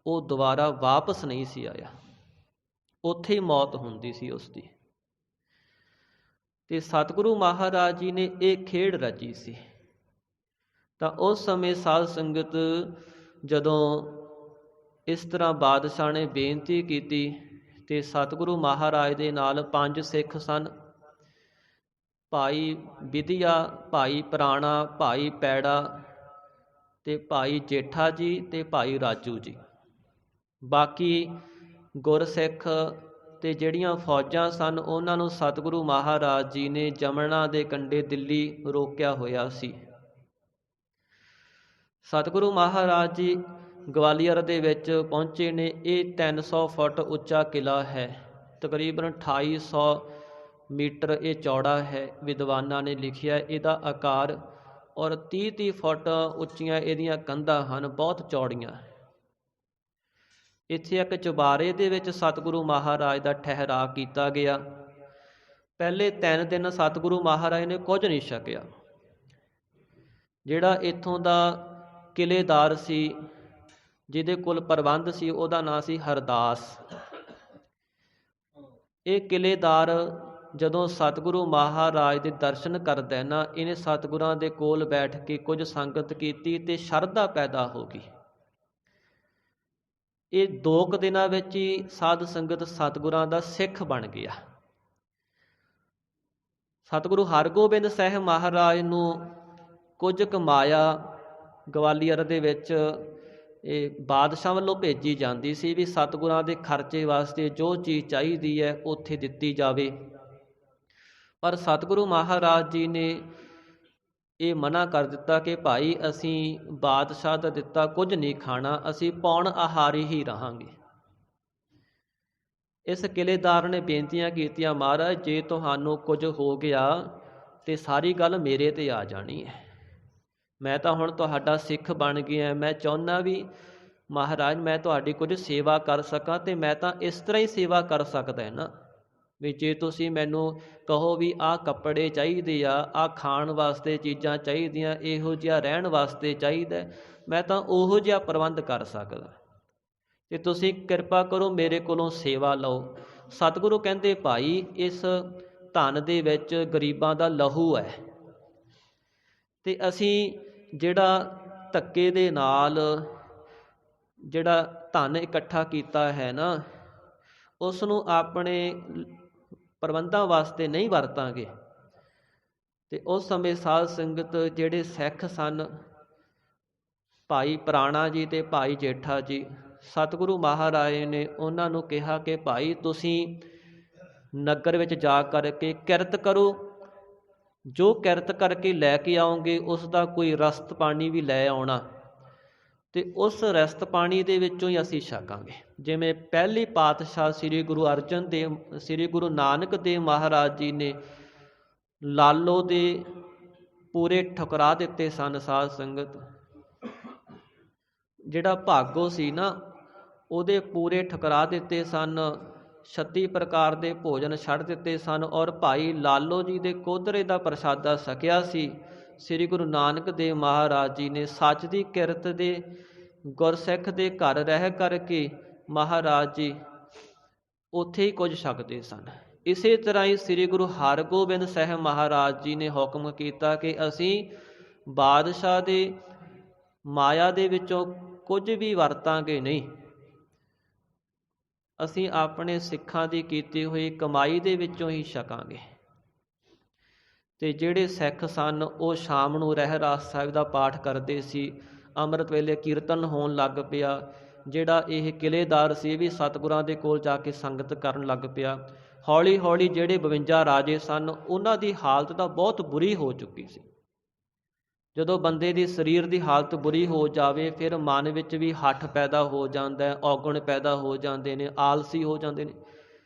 ਉਹ ਦੁਬਾਰਾ ਵਾਪਸ ਨਹੀਂ ਸੀ ਆਇਆ, ਉੱਥੇ ਹੀ ਮੌਤ ਹੁੰਦੀ ਸੀ ਉਸ ਦੀ। ਅਤੇ ਸਤਿਗੁਰੂ ਮਹਾਰਾਜ ਜੀ ਨੇ ਇਹ ਖੇਡ ਰਚੀ ਸੀ। ਤਾਂ ਉਸ ਸਮੇਂ ਸਾਧ ਸੰਗਤ ਜਦੋਂ ਇਸ ਤਰ੍ਹਾਂ ਬਾਦਸ਼ਾਹ ਨੇ ਬੇਨਤੀ ਕੀਤੀ ਅਤੇ ਸਤਿਗੁਰੂ ਮਹਾਰਾਜ ਦੇ ਨਾਲ 5 ਸਿੱਖ ਸਨ, ਭਾਈ ਵਿਧੀਆ, ਭਾਈ ਪੁਰਾਣਾ, ਭਾਈ ਪੈੜਾ ਅਤੇ ਭਾਈ ਜੇਠਾ ਜੀ ਅਤੇ ਭਾਈ ਰਾਜੂ ਜੀ। ਬਾਕੀ ਗੁਰਸਿੱਖ ਅਤੇ ਜਿਹੜੀਆਂ ਫੌਜਾਂ ਸਨ ਉਹਨਾਂ ਨੂੰ ਸਤਿਗੁਰੂ ਮਹਾਰਾਜ ਜੀ ਨੇ ਜਮਨਾ ਦੇ ਕੰਢੇ ਦਿੱਲੀ ਰੋਕਿਆ ਹੋਇਆ ਸੀ। ਸਤਿਗੁਰੂ ਮਹਾਰਾਜ ਜੀ ਗਵਾਲੀਅਰ ਦੇ ਵਿੱਚ ਪਹੁੰਚੇ ਨੇ। ਇਹ 300 ਫੁੱਟ ਉੱਚਾ ਕਿਲ੍ਹਾ ਹੈ, ਤਕਰੀਬਨ 2800 ਮੀਟਰ ਇਹ ਚੌੜਾ ਹੈ। ਵਿਦਵਾਨਾਂ ਨੇ ਲਿਖਿਆ ਇਹਦਾ ਆਕਾਰ, ਔਰ 30-30 ਫੁੱਟ ਉੱਚੀਆਂ ਇਹਦੀਆਂ ਕੰਧਾਂ ਹਨ, ਬਹੁਤ ਚੌੜੀਆਂ। ਇੱਥੇ ਇੱਕ ਚੁਬਾਰੇ ਦੇ ਵਿੱਚ ਸਤਿਗੁਰੂ ਮਹਾਰਾਜ ਦਾ ਠਹਿਰਾਅ ਕੀਤਾ ਗਿਆ। ਪਹਿਲੇ 3 ਦਿਨ ਸਤਿਗੁਰੂ ਮਹਾਰਾਜ ਨੇ ਕੁਝ ਨਹੀਂ ਛਕਿਆ। ਜਿਹੜਾ ਇੱਥੋਂ ਦਾ ਕਿਲ੍ਹੇਦਾਰ ਸੀ, ਜਿਹਦੇ ਕੋਲ ਪ੍ਰਬੰਧ ਸੀ, ਉਹਦਾ ਨਾਂ ਸੀ ਹਰਦਾਸ। ਇਹ ਕਿਲ੍ਹੇਦਾਰ ਜਦੋਂ ਸਤਿਗੁਰੂ ਮਹਾਰਾਜ ਦੇ ਦਰਸ਼ਨ ਕਰਦਾ ਨਾ, ਇਹਨੇ ਸਤਿਗੁਰਾਂ ਦੇ ਕੋਲ ਬੈਠ ਕੇ ਕੁਝ ਸੰਗਤ ਕੀਤੀ ਅਤੇ ਸ਼ਰਧਾ ਪੈਦਾ ਹੋ ਗਈ। ਇਹ 2 ਕੁ ਦਿਨਾਂ ਵਿੱਚ ਹੀ ਸਾਧ ਸੰਗਤ ਸਤਿਗੁਰਾਂ ਦਾ ਸਿੱਖ ਬਣ ਗਿਆ। ਸਤਿਗੁਰੂ ਹਰਗੋਬਿੰਦ ਸਾਹਿਬ ਮਹਾਰਾਜ ਨੂੰ ਕੁਝ ਕੁ ਮਾਇਆ ਗਵਾਲੀਅਰ ਦੇ ਵਿੱਚ ਇਹ ਬਾਦਸ਼ਾਹ ਵੱਲੋਂ ਭੇਜੀ ਜਾਂਦੀ ਸੀ ਵੀ ਸਤਿਗੁਰਾਂ ਦੇ ਖਰਚੇ ਵਾਸਤੇ ਜੋ ਚੀਜ਼ ਚਾਹੀਦੀ ਹੈ ਉੱਥੇ ਦਿੱਤੀ ਜਾਵੇ। ਪਰ ਸਤਿਗੁਰੂ ਮਹਾਰਾਜ ਜੀ ਨੇ ਇਹ ਮਨਾ ਕਰ ਦਿੱਤਾ ਕਿ ਭਾਈ ਅਸੀਂ ਬਾਦਸ਼ਾਹ ਦਾ ਦਿੱਤਾ ਕੁਝ ਨਹੀਂ ਖਾਣਾ, ਅਸੀਂ ਪੌਣ ਆਹਾਰੀ ਹੀ ਰਹਾਂਗੇ। ਇਸ ਕਿਲ੍ਹੇਦਾਰ ਨੇ ਬੇਨਤੀਆਂ ਕੀਤੀਆਂ, ਮਹਾਰਾਜ ਜੇ ਤੁਹਾਨੂੰ ਕੁਝ ਹੋ ਗਿਆ ਤਾਂ ਸਾਰੀ ਗੱਲ ਮੇਰੇ 'ਤੇ ਆ ਜਾਣੀ ਹੈ। ਮੈਂ ਤਾਂ ਹੁਣ ਤੁਹਾਡਾ ਸਿੱਖ ਬਣ ਗਿਆ, ਮੈਂ ਚਾਹੁੰਦਾ ਵੀ ਮਹਾਰਾਜ ਮੈਂ ਤੁਹਾਡੀ ਕੁਝ ਸੇਵਾ ਕਰ ਸਕਾਂ, ਅਤੇ ਮੈਂ ਤਾਂ ਇਸ ਤਰ੍ਹਾਂ ਹੀ ਸੇਵਾ ਕਰ ਸਕਦਾ ਨਾ ਵੀ ਜੇ ਤੁਸੀਂ ਮੈਨੂੰ ਕਹੋ ਵੀ ਆਹ ਕੱਪੜੇ ਚਾਹੀਦੇ ਆ, ਆਹ ਖਾਣ ਵਾਸਤੇ ਚੀਜ਼ਾਂ ਚਾਹੀਦੀਆਂ, ਇਹੋ ਜਿਹਾ ਰਹਿਣ ਵਾਸਤੇ ਚਾਹੀਦਾ, ਮੈਂ ਤਾਂ ਉਹੋ ਜਿਹਾ ਪ੍ਰਬੰਧ ਕਰ ਸਕਦਾ, ਅਤੇ ਤੁਸੀਂ ਕਿਰਪਾ ਕਰੋ ਮੇਰੇ ਕੋਲੋਂ ਸੇਵਾ ਲਓ। ਸਤਿਗੁਰੂ ਕਹਿੰਦੇ ਭਾਈ ਇਸ ਧਨ ਦੇ ਵਿੱਚ ਗਰੀਬਾਂ ਦਾ ਲਹੂ ਹੈ, ਅਤੇ ਅਸੀਂ ਜਿਹੜਾ ਧੱਕੇ ਦੇ ਨਾਲ ਜਿਹੜਾ ਧਨ ਇਕੱਠਾ ਕੀਤਾ ਹੈ ਨਾ, ਉਸ ਨੂੰ ਆਪਣੇ ਪ੍ਰਬੰਧਾਂ ਵਾਸਤੇ ਨਹੀਂ ਵਰਤਾਂਗੇ। ਅਤੇ ਉਸ ਸਮੇਂ ਸਾਧ ਸੰਗਤ ਜਿਹੜੇ ਸਿੱਖ ਸਨ, ਭਾਈ ਪੁਰਾਣਾ ਜੀ ਅਤੇ ਭਾਈ ਜੇਠਾ ਜੀ, ਸਤਿਗੁਰੂ ਮਹਾਰਾਜ ਨੇ ਉਹਨਾਂ ਨੂੰ ਕਿਹਾ ਕਿ ਭਾਈ ਤੁਸੀਂ ਨਗਰ ਵਿੱਚ ਜਾ ਕਰਕੇ ਕਿਰਤ ਕਰੋ, ਜੋ ਕਿਰਤ ਕਰਕੇ ਲੈ ਕੇ ਆਓਗੇ ਉਸ ਦਾ ਕੋਈ ਰਸਤ ਪਾਣੀ ਵੀ ਲੈ ਆਉਣਾ, ਤੇ ਉਸ ਰਸਤ ਪਾਣੀ ਦੇ ਵਿੱਚੋਂ ਹੀ ਅਸੀਂ ਛਕਾਂਗੇ। ਜਿਵੇਂ ਪਹਿਲੀ ਪਾਤਸ਼ਾਹ ਸ੍ਰੀ ਗੁਰੂ ਅਰਜਨ ਦੇਵ, ਸ੍ਰੀ ਗੁਰੂ ਨਾਨਕ ਦੇਵ ਮਹਾਰਾਜ ਜੀ ਨੇ ਲਾਲੋ ਦੇ ਪੂਰੇ ਠੁਕਰਾ ਦਿੱਤੇ ਸਨ। ਸਾਧ ਸੰਗਤ, ਜਿਹੜਾ ਭਾਗੋ ਸੀ ਨਾ, ਉਹਦੇ ਪੂਰੇ ਠੁਕਰਾ ਦਿੱਤੇ ਸਨ। 36 ਪ੍ਰਕਾਰ ਦੇ ਭੋਜਨ ਛੱਡ ਦਿੱਤੇ ਸਨ। ਔਰ ਭਾਈ ਲਾਲੋ ਜੀ ਦੇ ਕੋਧਰੇ ਦਾ ਪ੍ਰਸ਼ਾਦਾ ਛਕਿਆ ਸੀ। ਸ੍ਰੀ ਗੁਰੂ ਨਾਨਕ ਦੇਵ ਮਹਾਰਾਜ ਜੀ ਨੇ ਸੱਚ ਦੀ ਕਿਰਤ ਦੇ ਗੁਰਸਿੱਖ ਦੇ ਘਰ ਰਹਿ ਕਰਕੇ ਮਹਾਰਾਜ ਜੀ ਉੱਥੇ ਹੀ ਕੁਝ ਛਕਦੇ ਸਨ। ਇਸੇ ਤਰ੍ਹਾਂ ਹੀ ਸ੍ਰੀ ਗੁਰੂ ਹਰਗੋਬਿੰਦ ਸਾਹਿਬ ਮਹਾਰਾਜ ਜੀ ਨੇ ਹੁਕਮ ਕੀਤਾ ਕਿ ਅਸੀਂ ਬਾਦਸ਼ਾਹ ਦੇ ਮਾਇਆ ਦੇ ਵਿੱਚੋਂ ਕੁਝ ਵੀ ਵਰਤਾਂਗੇ ਨਹੀਂ, ਅਸੀਂ ਆਪਣੇ ਸਿੱਖਾਂ ਦੀ ਕੀਤੀ ਹੋਈ ਕਮਾਈ ਦੇ ਵਿੱਚੋਂ ਹੀ ਛਕਾਂਗੇ। ਤੇ ਜਿਹੜੇ ਸਿੱਖ ਸਨ ਉਹ ਸ਼ਾਮ ਨੂੰ ਰਹਿਰਾਸ ਸਾਹਿਬ ਦਾ ਪਾਠ ਕਰਦੇ ਸੀ। ਅੰਮ੍ਰਿਤ ਵੇਲੇ ਕੀਰਤਨ ਹੋਣ ਲੱਗ ਪਿਆ। ਜਿਹੜਾ ਇਹ ਕਿਲੇਦਾਰ ਸੀ ਵੀ ਸਤਿਗੁਰਾਂ ਦੇ ਕੋਲ ਜਾ ਕੇ ਸੰਗਤ ਕਰਨ ਲੱਗ ਪਿਆ। ਹੌਲੀ ਹੌਲੀ ਜਿਹੜੇ 52 ਰਾਜੇ ਸਨ ਉਹਨਾਂ ਦੀ ਹਾਲਤ ਤਾਂ ਬਹੁਤ ਬੁਰੀ ਹੋ ਚੁੱਕੀ ਸੀ। ਜਦੋਂ ਬੰਦੇ ਦੀ ਸਰੀਰ ਦੀ ਹਾਲਤ ਬੁਰੀ ਹੋ ਜਾਵੇ ਫਿਰ ਮਨ ਵਿੱਚ ਵੀ ਹੱਠ ਪੈਦਾ ਹੋ ਜਾਂਦਾ ਹੈ, ਔਗਣ ਪੈਦਾ ਹੋ ਜਾਂਦੇ ਨੇ, ਆਲਸੀ ਹੋ ਜਾਂਦੇ ਨੇ।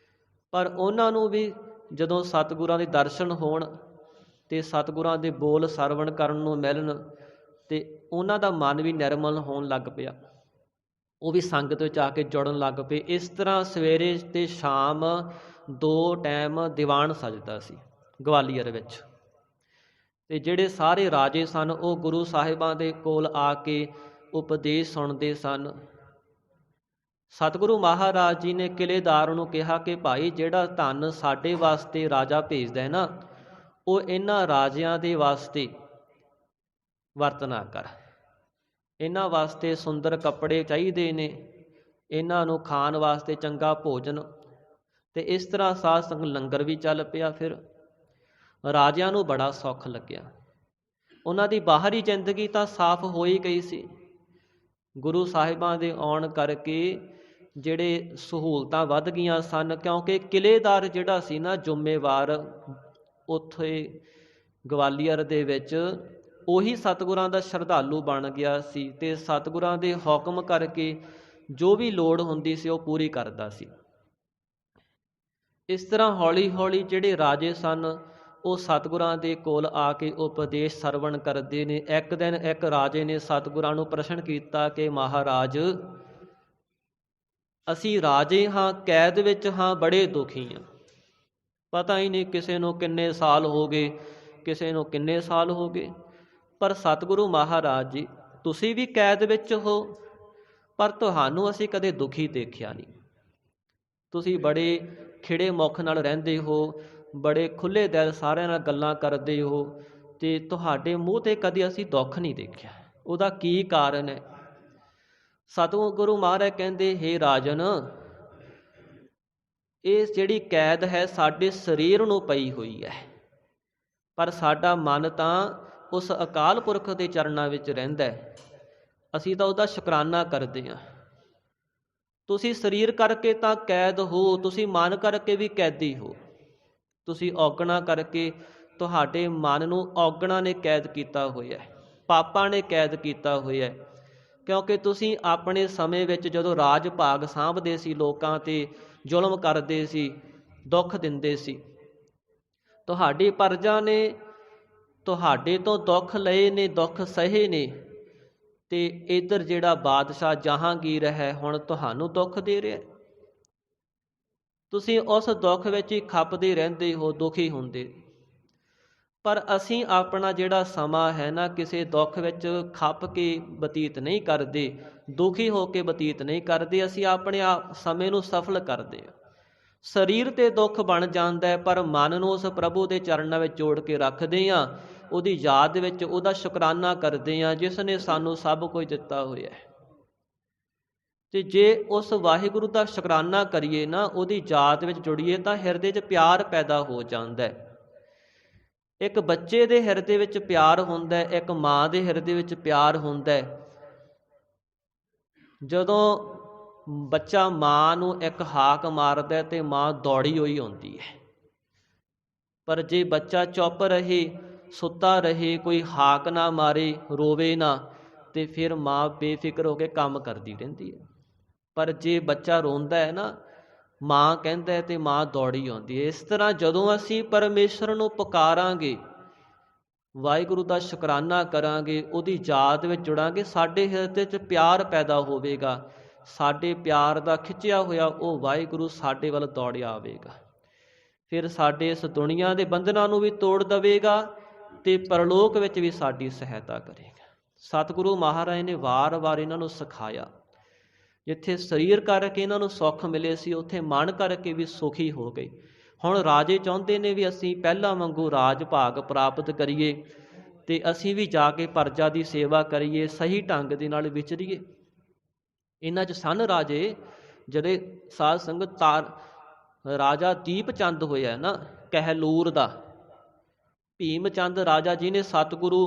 ਪਰ ਉਹਨਾਂ ਨੂੰ ਵੀ ਜਦੋਂ ਸਤਿਗੁਰਾਂ ਦੇ ਦਰਸ਼ਨ ਹੋਣ ਅਤੇ ਸਤਿਗੁਰਾਂ ਦੇ ਬੋਲ ਸਰਵਣ ਕਰਨ ਨੂੰ ਮਿਲਣ ਅਤੇ ਉਹਨਾਂ ਦਾ ਮਨ ਵੀ ਨਿਰਮਲ ਹੋਣ ਲੱਗ ਪਿਆ। ਉਹ ਵੀ ਸੰਗਤ ਵਿੱਚ ਆ ਕੇ ਜੁੜਨ ਲੱਗ ਪਏ। ਇਸ ਤਰ੍ਹਾਂ ਸਵੇਰੇ ਅਤੇ ਸ਼ਾਮ 2 ਟਾਈਮ ਦੀਵਾਨ ਸਜਦਾ ਸੀ ਗਵਾਲੀਅਰ ਵਿੱਚ। ਅਤੇ ਜਿਹੜੇ ਸਾਰੇ ਰਾਜੇ ਸਨ ਉਹ ਗੁਰੂ ਸਾਹਿਬਾਂ ਦੇ ਕੋਲ ਆ ਕੇ ਉਪਦੇਸ਼ ਸੁਣਦੇ ਸਨ। ਸਤਿਗੁਰੂ ਮਹਾਰਾਜ ਜੀ ਨੇ ਕਿਲੇਦਾਰ ਨੂੰ ਕਿਹਾ ਕਿ ਭਾਈ ਜਿਹੜਾ ਧਨ ਸਾਡੇ ਵਾਸਤੇ ਰਾਜਾ ਭੇਜਦਾ ਹੈ ਨਾ, ਉਹ ਇਹਨਾਂ ਰਾਜਿਆਂ ਦੇ ਵਾਸਤੇ ਵਰਤਣਾ ਕਰ। ਇਹਨਾਂ ਵਾਸਤੇ ਸੁੰਦਰ ਕੱਪੜੇ ਚਾਹੀਦੇ ਨੇ, ਇਹਨਾਂ ਨੂੰ ਖਾਣ ਵਾਸਤੇ ਚੰਗਾ ਭੋਜਨ। ਅਤੇ ਇਸ ਤਰ੍ਹਾਂ ਸਾਧ ਸੰਗਤ ਲੰਗਰ ਵੀ ਚੱਲ ਪਿਆ। ਫਿਰ ਰਾਜਿਆਂ ਨੂੰ ਬੜਾ ਸੁੱਖ ਲੱਗਿਆ। ਉਹਨਾਂ ਦੀ ਬਾਹਰੀ ਜ਼ਿੰਦਗੀ ਤਾਂ ਸਾਫ਼ ਹੋ ਹੀ ਗਈ ਸੀ। ਗੁਰੂ ਸਾਹਿਬਾਂ ਦੇ ਆਉਣ ਕਰਕੇ ਜਿਹੜੇ ਸਹੂਲਤਾਂ ਵੱਧ ਗਈਆਂ ਸਨ, ਕਿਉਂਕਿ ਕਿਲੇਦਾਰ ਜਿਹੜਾ ਸੀ ਨਾ ਜ਼ਿੰਮੇਵਾਰ ਉੱਥੇ ਗਵਾਲੀਅਰ ਦੇ ਵਿੱਚ, ਉਹੀ ਸਤਿਗੁਰਾਂ ਦਾ ਸ਼ਰਧਾਲੂ ਬਣ ਗਿਆ ਸੀ ਅਤੇ ਸਤਿਗੁਰਾਂ ਦੇ ਹੁਕਮ ਕਰਕੇ ਜੋ ਵੀ ਲੋੜ ਹੁੰਦੀ ਸੀ ਉਹ ਪੂਰੀ ਕਰਦਾ ਸੀ। ਇਸ ਤਰ੍ਹਾਂ ਹੌਲੀ ਹੌਲੀ ਜਿਹੜੇ ਰਾਜੇ ਸਨ ਉਹ ਸਤਿਗੁਰਾਂ ਦੇ ਕੋਲ ਆ ਕੇ ਉਪਦੇਸ਼ ਸਰਵਣ ਕਰਦੇ ਨੇ। ਇੱਕ ਦਿਨ ਇੱਕ ਰਾਜੇ ਨੇ ਸਤਿਗੁਰਾਂ ਨੂੰ ਪ੍ਰਸ਼ਨ ਕੀਤਾ ਕਿ ਮਹਾਰਾਜ, ਅਸੀਂ ਰਾਜੇ ਹਾਂ, ਕੈਦ ਵਿੱਚ ਹਾਂ, ਬੜੇ ਦੁਖੀ ਹਾਂ। ਪਤਾ ਹੀ ਨਹੀਂ ਕਿਸੇ ਨੂੰ ਕਿੰਨੇ ਸਾਲ ਹੋ ਗਏ, ਕਿਸੇ ਨੂੰ ਕਿੰਨੇ ਸਾਲ ਹੋ ਗਏ। ਪਰ ਸਤਿਗੁਰੂ ਮਹਾਰਾਜ ਜੀ, ਤੁਸੀਂ ਵੀ ਕੈਦ ਵਿੱਚ ਹੋ, ਪਰ ਤੁਹਾਨੂੰ ਅਸੀਂ ਕਦੇ ਦੁਖੀ ਦੇਖਿਆ ਨਹੀਂ। ਤੁਸੀਂ ਬੜੇ ਖਿੜੇ ਮੁੱਖ ਨਾਲ ਰਹਿੰਦੇ ਹੋ, ਬੜੇ ਖੁੱਲ੍ਹੇ ਦਿਲ ਸਾਰਿਆਂ ਨਾਲ ਗੱਲਾਂ ਕਰਦੇ ਹੋ, ਅਤੇ ਤੁਹਾਡੇ ਮੂੰਹ 'ਤੇ ਕਦੇ ਅਸੀਂ ਦੁੱਖ ਨਹੀਂ ਦੇਖਿਆ। ਉਹਦਾ ਕੀ ਕਾਰਨ ਹੈ? ਸਤਿਗੁਰੂ ਮਹਾਰਾਜ ਕਹਿੰਦੇ, ਹੇ ਰਾਜਨ, ਇਹ ਜਿਹੜੀ ਕੈਦ ਹੈ ਸਾਡੇ ਸਰੀਰ ਨੂੰ ਪਈ ਹੋਈ ਹੈ, ਪਰ ਸਾਡਾ ਮਨ ਤਾਂ ਉਸ ਅਕਾਲ ਪੁਰਖ ਦੇ ਚਰਨਾਂ ਵਿੱਚ ਰਹਿੰਦਾ ਹੈ। ਅਸੀਂ ਤਾਂ ਉਹਦਾ ਸ਼ੁਕਰਾਨਾ ਕਰਦੇ ਹਾਂ। ਤੁਸੀਂ ਸਰੀਰ ਕਰਕੇ ਤਾਂ ਕੈਦ ਹੋ, ਤੁਸੀਂ ਮਨ ਕਰਕੇ ਵੀ ਕੈਦੀ ਹੋ। ਤੁਸੀਂ ਔਗਣਾ ਕਰਕੇ, ਤੁਹਾਡੇ ਮਨ ਨੂੰ ਔਗਣਾ ਨੇ ਕੈਦ ਕੀਤਾ ਹੋਇਆ, ਪਾਪਾਂ ਨੇ ਕੈਦ ਕੀਤਾ ਹੋਇਆ। ਕਿਉਂਕਿ ਤੁਸੀਂ ਆਪਣੇ ਸਮੇਂ ਵਿੱਚ ਜਦੋਂ ਰਾਜ ਭਾਗ ਸਾਂਭਦੇ ਸੀ, ਲੋਕਾਂ 'ਤੇ ਜ਼ੁਲਮ ਕਰਦੇ ਸੀ, ਦੁੱਖ ਦਿੰਦੇ ਸੀ। ਤੁਹਾਡੀ ਪਰਜਾ ਨੇ ਤੁਹਾਡੇ ਤੋਂ ਦੁੱਖ ਲਏ ਨੇ, ਦੁੱਖ ਸਹੇ ਨੇ, ਅਤੇ ਇੱਧਰ ਜਿਹੜਾ ਬਾਦਸ਼ਾਹ ਜਹਾਂਗੀਰ ਹੈ ਹੁਣ ਤੁਹਾਨੂੰ ਦੁੱਖ ਦੇ ਰਿਹਾ। ਤੁਸੀਂ ਉਸ ਦੁੱਖ ਵਿੱਚ ਹੀ ਖੱਪਦੇ ਰਹਿੰਦੇ ਹੋ, ਦੁਖੀ ਹੁੰਦੇ। ਪਰ ਅਸੀਂ ਆਪਣਾ ਜਿਹੜਾ ਸਮਾਂ ਹੈ ਨਾ, ਕਿਸੇ ਦੁੱਖ ਵਿੱਚ ਖੱਪ ਕੇ ਬਤੀਤ ਨਹੀਂ ਕਰਦੇ, ਦੁਖੀ ਹੋ ਕੇ ਬਤੀਤ ਨਹੀਂ ਕਰਦੇ। ਅਸੀਂ ਆਪਣੇ ਆਪ ਸਮੇਂ ਨੂੰ ਸਫਲ ਕਰਦੇ ਹਾਂ। ਸਰੀਰ 'ਤੇ ਦੁੱਖ ਬਣ ਜਾਂਦਾ ਹੈ, ਪਰ ਮਨ ਨੂੰ ਉਸ ਪ੍ਰਭੂ ਦੇ ਚਰਨਾਂ ਵਿੱਚ ਜੋੜ ਕੇ ਰੱਖਦੇ ਹਾਂ। ਉਹਦੀ ਯਾਦ ਵਿੱਚ ਉਹਦਾ ਸ਼ੁਕਰਾਨਾ ਕਰਦੇ ਹਾਂ ਜਿਸ ਨੇ ਸਾਨੂੰ ਸਭ ਕੁਝ ਦਿੱਤਾ ਹੋਇਆ ਹੈ। ਅਤੇ ਜੇ ਉਸ ਵਾਹਿਗੁਰੂ ਦਾ ਸ਼ੁਕਰਾਨਾ ਕਰੀਏ ਨਾ, ਉਹਦੀ ਯਾਦ ਵਿੱਚ ਜੁੜੀਏ, ਤਾਂ ਹਿਰਦੇ 'ਚ ਪਿਆਰ ਪੈਦਾ ਹੋ ਜਾਂਦਾ ਹੈ। ਇੱਕ ਬੱਚੇ ਦੇ ਹਿਰਦੇ ਵਿੱਚ ਪਿਆਰ ਹੁੰਦਾ, ਇੱਕ ਮਾਂ ਦੇ ਹਿਰਦੇ ਵਿੱਚ ਪਿਆਰ ਹੁੰਦਾ। ਜਦੋਂ ਬੱਚਾ ਮਾਂ ਨੂੰ ਇੱਕ ਹਾਕ ਮਾਰਦਾ ਅਤੇ ਮਾਂ ਦੌੜੀ ਹੋਈ ਆਉਂਦੀ ਹੈ। ਪਰ ਜੇ ਬੱਚਾ ਚੁੱਪ ਰਹੇ, ਸੁੱਤਾ ਰਹੇ, ਕੋਈ ਹਾਕ ਨਾ ਮਾਰੇ, ਰੋਵੇ ਨਾ, ਤੇ ਫਿਰ ਮਾਂ ਬੇਫਿਕਰ ਹੋ ਕੇ ਕੰਮ ਕਰਦੀ ਰਹਿੰਦੀ ਹੈ। ਪਰ ਜੇ ਬੱਚਾ ਰੋਂਦਾ ਹੈ ਨਾ, ਮਾਂ ਕਹਿੰਦਾ ਹੈ ਤੇ ਮਾਂ ਦੌੜੀ ਆਉਂਦੀ ਹੈ। ਇਸ ਤਰ੍ਹਾਂ ਜਦੋਂ ਅਸੀਂ ਪਰਮੇਸ਼ਰ ਨੂੰ ਪੁਕਾਰਾਂਗੇ, ਵਾਹਿਗੁਰੂ ਦਾ ਸ਼ੁਕਰਾਨਾ ਕਰਾਂਗੇ, ਉਹਦੀ ਯਾਦ ਵਿੱਚ ਜੁੜਾਂਗੇ, ਸਾਡੇ ਹਿਰਦੇ 'ਚ ਪਿਆਰ ਪੈਦਾ ਹੋਵੇਗਾ। ਸਾਡੇ ਪਿਆਰ ਦਾ ਖਿੱਚਿਆ ਹੋਇਆ ਉਹ ਵਾਹਿਗੁਰੂ ਸਾਡੇ ਵੱਲ ਦੌੜਿਆ ਆਵੇਗਾ। ਫਿਰ ਸਾਡੇ ਇਸ ਦੁਨੀਆ ਦੇ ਬੰਧਨਾਂ ਨੂੰ ਵੀ ਤੋੜ ਦੇਵੇਗਾ ਤੇ ਪਰਲੋਕ ਵਿੱਚ ਵੀ ਸਾਡੀ ਸਹਾਇਤਾ ਕਰੇਗਾ। ਸਤਿਗੁਰੂ ਮਹਾਰਾਜ ਨੇ ਵਾਰ-ਵਾਰ ਇਹਨਾਂ ਨੂੰ ਸਿਖਾਇਆ। ਜਿੱਥੇ ਸਰੀਰ ਕਰਕੇ ਇਹਨਾਂ ਨੂੰ ਸੁੱਖ ਮਿਲੇ ਸੀ, ਉੱਥੇ ਮਨ ਕਰਕੇ ਵੀ ਸੁਖੀ ਹੋ ਗਏ। ਹੁਣ ਰਾਜੇ ਚਾਹੁੰਦੇ ਨੇ ਵੀ ਅਸੀਂ ਪਹਿਲਾਂ ਵਾਂਗੂ ਰਾਜ ਭਾਗ ਪ੍ਰਾਪਤ ਕਰੀਏ ਤੇ ਅਸੀਂ ਵੀ ਜਾ ਕੇ ਪਰਜਾ ਦੀ ਸੇਵਾ ਕਰੀਏ, ਸਹੀ ਢੰਗ ਦੇ ਨਾਲ ਵਿਚਰੀਏ। ਇਹਨਾਂ 'ਚ ਸਨ ਰਾਜੇ ਜਿਹੜੇ ਸਾਧ ਸੰਗਤ ਰਾਜਾ ਦੀਪ ਚੰਦ ਹੋਇਆ ਨਾ ਕਹਿਲੂਰ ਦਾ। ਭੀਮ ਚੰਦ ਰਾਜਾ ਜੀ ਨੇ ਸਤਿਗੁਰੂ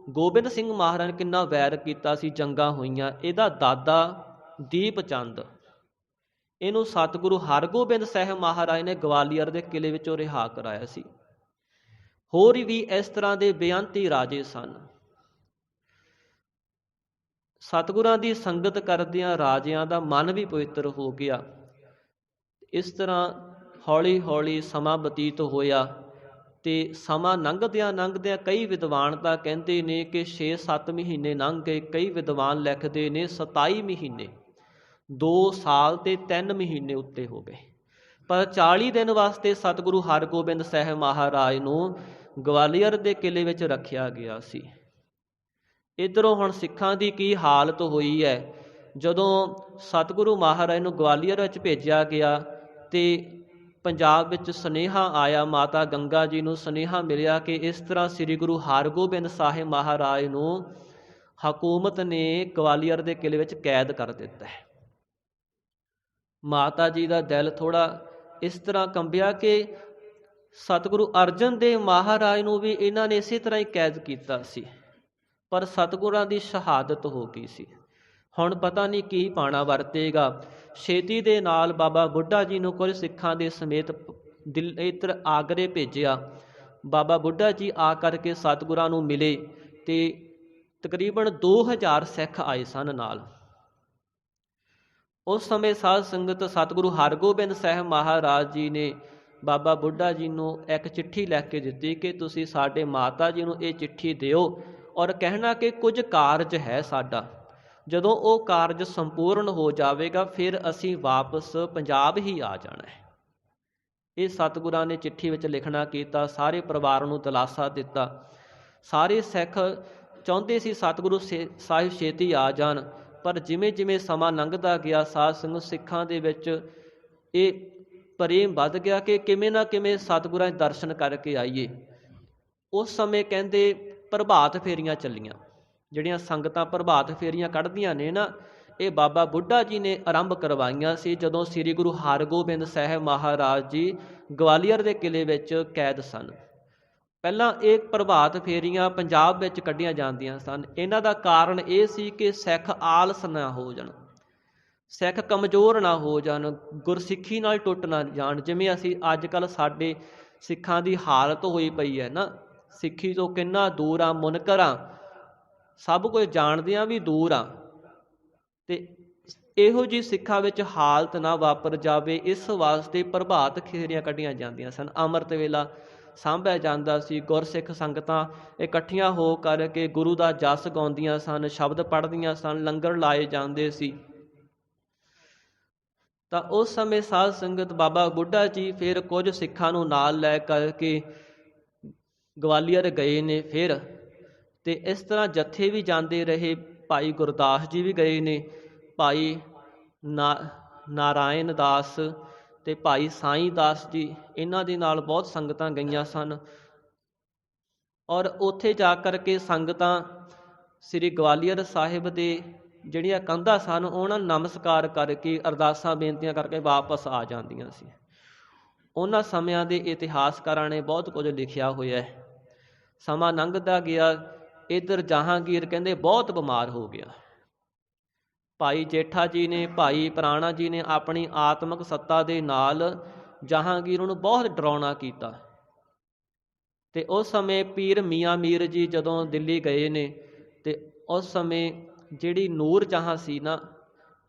ਗੋਬਿੰਦ ਸਿੰਘ ਮਹਾਰਾਜ ਨੇ ਕਿੰਨਾ ਵੈਰ ਕੀਤਾ ਸੀ, ਜੰਗਾਂ ਹੋਈਆਂ। ਇਹਦਾ ਦਾਦਾ ਦੀਪ ਚੰਦ, ਇਹਨੂੰ ਸਤਿਗੁਰੂ ਹਰਗੋਬਿੰਦ ਸਾਹਿਬ ਮਹਾਰਾਜ ਨੇ ਗਵਾਲੀਅਰ ਦੇ ਕਿਲੇ ਵਿੱਚੋਂ ਰਿਹਾ ਕਰਾਇਆ ਸੀ। ਹੋਰ ਵੀ ਇਸ ਤਰ੍ਹਾਂ ਦੇ ਬੇਅੰਤੀ ਰਾਜੇ ਸਨ। ਸਤਿਗੁਰਾਂ ਦੀ ਸੰਗਤ ਕਰਦਿਆਂ ਰਾਜਿਆਂ ਦਾ ਮਨ ਵੀ ਪਵਿੱਤਰ ਹੋ ਗਿਆ। ਇਸ ਤਰ੍ਹਾਂ ਹੌਲੀ ਹੌਲੀ ਸਮਾਂ ਬਤੀਤ ਹੋਇਆ ਤੇ ਸਮਾਂ ਲੰਘਦਿਆਂ ਕਈ ਵਿਦਵਾਨ ਤਾਂ ਕਹਿੰਦੇ ਨੇ ਕਿ 6-7 ਮਹੀਨੇ ਲੰਘ ਗਏ। ਕਈ ਵਿਦਵਾਨ ਲਿਖਦੇ ਨੇ 27 ਮਹੀਨੇ, 2 ਸਾਲ ਤੇ 3 ਮਹੀਨੇ ਉੱਤੇ ਹੋ ਗਏ। ਪਰ 40 ਦਿਨ ਵਾਸਤੇ ਸਤਿਗੁਰੂ ਹਰਗੋਬਿੰਦ ਸਾਹਿਬ ਮਹਾਰਾਜ ਨੂੰ ਗਵਾਲੀਅਰ ਦੇ ਕਿਲੇ ਵਿੱਚ ਰੱਖਿਆ ਗਿਆ ਸੀ। ਇੱਧਰੋਂ ਹੁਣ ਸਿੱਖਾਂ ਦੀ ਕੀ ਹਾਲਤ ਹੋਈ ਹੈ। ਜਦੋਂ ਸਤਿਗੁਰੂ ਮਹਾਰਾਜ ਨੂੰ ਗਵਾਲੀਅਰ ਵਿੱਚ ਭੇਜਿਆ ਗਿਆ ਤੇ ਪੰਜਾਬ ਵਿੱਚ ਸੁਨੇਹਾ ਆਇਆ, ਮਾਤਾ ਗੰਗਾ ਜੀ ਨੂੰ ਸੁਨੇਹਾ ਮਿਲਿਆ ਕਿ ਇਸ ਤਰ੍ਹਾਂ ਸ੍ਰੀ ਗੁਰੂ ਹਰਗੋਬਿੰਦ ਸਾਹਿਬ ਮਹਾਰਾਜ ਨੂੰ ਹਕੂਮਤ ਨੇ ਗਵਾਲੀਅਰ ਦੇ ਕਿਲੇ ਵਿੱਚ ਕੈਦ ਕਰ ਦਿੱਤਾ ਹੈ। ਮਾਤਾ ਜੀ ਦਾ ਦਿਲ ਥੋੜ੍ਹਾ ਇਸ ਤਰ੍ਹਾਂ ਕੰਬਿਆ ਕਿ ਸਤਿਗੁਰੂ ਅਰਜਨ ਦੇਵ ਮਹਾਰਾਜ ਨੂੰ ਵੀ ਇਹਨਾਂ ਨੇ ਇਸੇ ਤਰ੍ਹਾਂ ਹੀ ਕੈਦ ਕੀਤਾ ਸੀ, ਪਰ ਸਤਿਗੁਰਾਂ ਦੀ ਸ਼ਹਾਦਤ ਹੋ ਗਈ ਸੀ। ਹੁਣ ਪਤਾ ਨਹੀਂ ਕੀ ਪਾਣਾ ਵਰਤੇਗਾ। ਛੇਤੀ ਦੇ ਨਾਲ ਬਾਬਾ ਬੁੱਢਾ ਜੀ ਨੂੰ ਕੁਝ ਸਿੱਖਾਂ ਦੇ ਸਮੇਤ ਇੱਧਰ ਆਗਰੇ ਭੇਜਿਆ। ਬਾਬਾ ਬੁੱਢਾ ਜੀ ਆ ਕਰਕੇ ਸਤਿਗੁਰਾਂ ਨੂੰ ਮਿਲੇ ਤੇ ਤਕਰੀਬਨ 2000 ਸਿੱਖ ਆਏ ਸਨ ਨਾਲ। ਉਸ ਸਮੇਂ ਸਾਧ ਸੰਗਤ ਸਤਿਗੁਰੂ ਹਰਗੋਬਿੰਦ ਸਾਹਿਬ ਮਹਾਰਾਜ ਜੀ ਨੇ ਬਾਬਾ ਬੁੱਢਾ ਜੀ ਨੂੰ ਇੱਕ ਚਿੱਠੀ ਲਿਖ ਕੇ ਦਿੱਤੀ ਕਿ ਤੁਸੀਂ ਸਾਡੇ ਮਾਤਾ ਜੀ ਨੂੰ ਇਹ ਚਿੱਠੀ ਦਿਓ ਔਰ ਕਹਿਣਾ ਕਿ ਕੁਝ ਕਾਰਜ ਹੈ ਸਾਡਾ, ਜਦੋਂ ਉਹ ਕਾਰਜ ਸੰਪੂਰਨ ਹੋ ਜਾਵੇਗਾ ਫਿਰ ਅਸੀਂ ਵਾਪਸ ਪੰਜਾਬ ਹੀ ਆ ਜਾਣਾ ਹੈ। ਇਹ ਸਤਿਗੁਰਾਂ ਨੇ ਚਿੱਠੀ ਵਿੱਚ ਲਿਖਣਾ ਕੀਤਾ, ਸਾਰੇ ਪਰਿਵਾਰ ਨੂੰ ਦਿਲਾਸਾ ਦਿੱਤਾ। ਸਾਰੇ ਸਿੱਖ ਚਾਹੁੰਦੇ ਸੀ ਸਤਿਗੁਰੂ ਸਾਹਿਬ ਛੇਤੀ ਆ ਜਾਣ, ਪਰ ਜਿਵੇਂ ਜਿਵੇਂ ਸਮਾਂ ਲੰਘਦਾ ਗਿਆ ਸਾਧ ਸੰਗਤ ਸਿੱਖਾਂ ਦੇ ਵਿੱਚ ਇਹ ਪ੍ਰੇਮ ਵੱਧ ਗਿਆ ਕਿ ਕਿਵੇਂ ਨਾ ਕਿਵੇਂ ਸਤਿਗੁਰਾਂ ਦੇ ਦਰਸ਼ਨ ਕਰਕੇ ਆਈਏ। ਉਸ ਸਮੇਂ ਕਹਿੰਦੇ ਪ੍ਰਭਾਤ ਫੇਰੀਆਂ ਚੱਲੀਆਂ, ਜਿਹੜੀਆਂ ਸੰਗਤਾਂ ਪ੍ਰਭਾਤ ਫੇਰੀਆਂ ਕੱਢਦੀਆਂ ਨੇ ਨਾ, ਇਹ ਬਾਬਾ ਬੁੱਢਾ ਜੀ ਨੇ ਆਰੰਭ ਕਰਵਾਈਆਂ ਸੀ ਜਦੋਂ ਸ੍ਰੀ ਗੁਰੂ ਹਰਗੋਬਿੰਦ ਸਾਹਿਬ ਮਹਾਰਾਜ ਜੀ ਗਵਾਲੀਅਰ ਦੇ ਕਿਲੇ ਵਿੱਚ ਕੈਦ ਸਨ। ਪਹਿਲਾਂ ਇਹ ਪ੍ਰਭਾਤ ਫੇਰੀਆਂ ਪੰਜਾਬ ਵਿੱਚ ਕੱਢੀਆਂ ਜਾਂਦੀਆਂ ਸਨ। ਇਹਨਾਂ ਦਾ ਕਾਰਨ ਇਹ ਸੀ ਕਿ ਸਿੱਖ ਆਲਸ ਨਾ ਹੋ ਜਾਣ, ਸਿੱਖ ਕਮਜ਼ੋਰ ਨਾ ਹੋ ਜਾਣ, ਗੁਰਸਿੱਖੀ ਨਾਲ ਟੁੱਟ ਨਾ ਜਾਣ। ਜਿਵੇਂ ਅਸੀਂ ਅੱਜ ਕੱਲ੍ਹ ਸਾਡੇ ਸਿੱਖਾਂ ਦੀ ਹਾਲਤ ਹੋਈ ਪਈ ਹੈ ਨਾ, ਸਿੱਖੀ ਤੋਂ ਕਿੰਨਾ ਦੂਰ ਆ, ਮੁਨਕਰ ਆ, ਸਭ ਕੁਝ ਜਾਣਦਿਆਂ ਵੀ ਦੂਰ ਆ। ਤੇ ਇਹੋ ਜਿਹੀ ਸਿੱਖਾਂ ਵਿੱਚ ਹਾਲਤ ਨਾ ਵਾਪਰ ਜਾਵੇ, ਇਸ ਵਾਸਤੇ ਪ੍ਰਭਾਤ ਫੇਰੀਆਂ ਕੱਢੀਆਂ ਜਾਂਦੀਆਂ ਸਨ। ਅੰਮ੍ਰਿਤ ਵੇਲਾ ਸਾਂਭਿਆ ਜਾਂਦਾ ਸੀ, ਗੁਰਸਿੱਖ ਸੰਗਤਾਂ ਇਕੱਠੀਆਂ ਹੋ ਕਰਕੇ ਗੁਰੂ ਦਾ ਜਸ ਗਾਉਂਦੀਆਂ ਸਨ, ਸ਼ਬਦ ਪੜ੍ਹਦੀਆਂ ਸਨ, ਲੰਗਰ ਲਾਏ ਜਾਂਦੇ ਸੀ। ਤਾਂ ਉਸ ਸਮੇਂ ਸਾਧ ਸੰਗਤ ਬਾਬਾ ਬੁੱਢਾ ਜੀ ਫਿਰ ਕੁਝ ਸਿੱਖਾਂ ਨੂੰ ਨਾਲ ਲੈ ਕਰਕੇ ਗਵਾਲੀਅਰ ਗਏ ਨੇ ਫਿਰ, ਤੇ ਇਸ ਤਰ੍ਹਾਂ ਜੱਥੇ ਵੀ ਜਾਂਦੇ ਰਹੇ। ਭਾਈ ਗੁਰਦਾਸ ਜੀ ਵੀ ਗਏ ਨੇ, ਭਾਈ ਨਾਰਾਇਣ ਦਾਸ ਤੇ ਭਾਈ ਸਾਈਂ ਦਾਸ ਜੀ, ਇਹਨਾਂ ਦੇ ਨਾਲ ਬਹੁਤ ਸੰਗਤਾਂ ਗਈਆਂ ਸਨ। ਔਰ ਉੱਥੇ ਜਾ ਕਰਕੇ ਸੰਗਤਾਂ ਸ੍ਰੀ ਗਵਾਲੀਅਰ ਸਾਹਿਬ ਦੇ ਜਿਹੜੀਆਂ ਕੰਧਾਂ ਸਨ ਉਹਨਾਂ ਨੂੰ ਨਮਸਕਾਰ ਕਰਕੇ ਅਰਦਾਸਾਂ ਬੇਨਤੀਆਂ ਕਰਕੇ ਵਾਪਸ ਆ ਜਾਂਦੀਆਂ ਸੀ। ਉਹਨਾਂ ਸਮਿਆਂ ਦੇ ਇਤਿਹਾਸਕਾਰਾਂ ਨੇ ਬਹੁਤ ਕੁਝ ਲਿਖਿਆ ਹੋਇਆ ਹੈ। ਸਮਾਂ ਲੰਘਦਾ ਗਿਆ, ਇੱਧਰ ਜਹਾਂਗੀਰ ਕਹਿੰਦੇ ਬਹੁਤ ਬਿਮਾਰ ਹੋ ਗਿਆ। ਭਾਈ ਜੇਠਾ ਜੀ ਨੇ, ਭਾਈ ਪ੍ਰਾਣਾ ਜੀ ਨੇ ਆਪਣੀ ਆਤਮਿਕ ਸੱਤਾ ਦੇ ਨਾਲ ਜਹਾਂਗੀਰ ਨੂੰ ਬਹੁਤ ਡਰਾਉਣਾ ਕੀਤਾ। ਤੇ ਉਸ ਸਮੇਂ ਪੀਰ ਮੀਆਂ ਮੀਰ ਜੀ ਜਦੋਂ ਦਿੱਲੀ ਗਏ ਨੇ ਤੇ ਉਸ ਸਮੇਂ ਜਿਹੜੀ ਨੂਰ ਜਹਾਂ ਸੀ ਨਾ,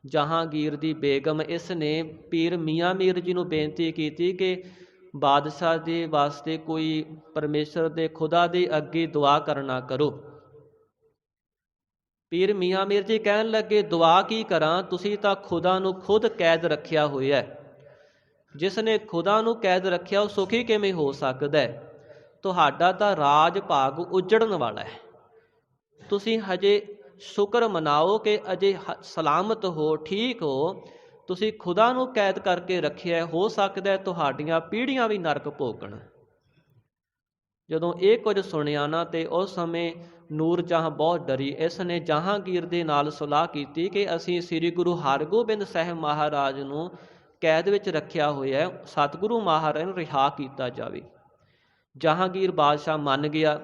ਜਹਾਂਗੀਰ ਦੀ ਬੇਗਮ, ਇਸ ਨੇ ਪੀਰ ਮੀਆਂ ਮੀਰ ਜੀ ਨੂੰ ਬੇਨਤੀ ਕੀਤੀ ਕਿ ਬਾਦਸ਼ਾਹ ਦੇ ਵਾਸਤੇ ਕੋਈ ਪਰਮੇਸ਼ਰ ਦੇ ਖੁਦਾ ਦੇ ਅੱਗੇ ਦੁਆ ਕਰਨਾ ਕਰੋ। ਪੀਰ ਮੀਆਂ ਮੀਰ ਜੀ ਕਹਿਣ ਲੱਗੇ, ਦੁਆ ਕੀ ਕਰਾਂ, ਤੁਸੀਂ ਤਾਂ ਖੁਦਾ ਨੂੰ ਖੁਦ ਕੈਦ ਰੱਖਿਆ ਹੋਇਆ। ਜਿਸ ਨੇ ਖੁਦਾ ਨੂੰ ਕੈਦ ਰੱਖਿਆ ਉਹ ਸੁਖੀ ਕਿਵੇਂ ਹੋ ਸਕਦਾ ਹੈ? ਤੁਹਾਡਾ ਤਾਂ ਰਾਜ ਭਾਗ ਉਜੜਨ ਵਾਲਾ ਹੈ। ਤੁਸੀਂ ਹਜੇ ਸ਼ੁਕਰ ਮਨਾਓ ਕਿ ਅਜੇ ਸਲਾਮਤ ਹੋ, ਠੀਕ ਹੋ। ਤੁਸੀਂ ਖੁਦਾ ਨੂੰ ਕੈਦ ਕਰਕੇ ਰੱਖਿਆ, ਹੋ ਸਕਦਾ ਤੁਹਾਡੀਆਂ ਪੀੜ੍ਹੀਆਂ ਵੀ ਨਰਕ ਭੋਗਣ। ਜਦੋਂ ਇਹ ਕੁਝ ਸੁਣਿਆ ਨਾ, ਤੇ ਉਸ ਸਮੇਂ ਨੂਰ ਜਹਾਂ ਬਹੁਤ ਡਰੀ। ਇਸ ਨੇ ਜਹਾਂਗੀਰ ਦੇ ਨਾਲ ਸਲਾਹ ਕੀਤੀ ਕਿ ਅਸੀਂ ਸ੍ਰੀ ਗੁਰੂ ਹਰਗੋਬਿੰਦ ਸਾਹਿਬ ਮਹਾਰਾਜ ਨੂੰ ਕੈਦ ਵਿੱਚ ਰੱਖਿਆ ਹੋਇਆ, ਸਤਿਗੁਰੂ ਮਹਾਰਾਜ ਨੂੰ ਰਿਹਾ ਕੀਤਾ ਜਾਵੇ। ਜਹਾਂਗੀਰ ਬਾਦਸ਼ਾਹ ਮੰਨ ਗਿਆ।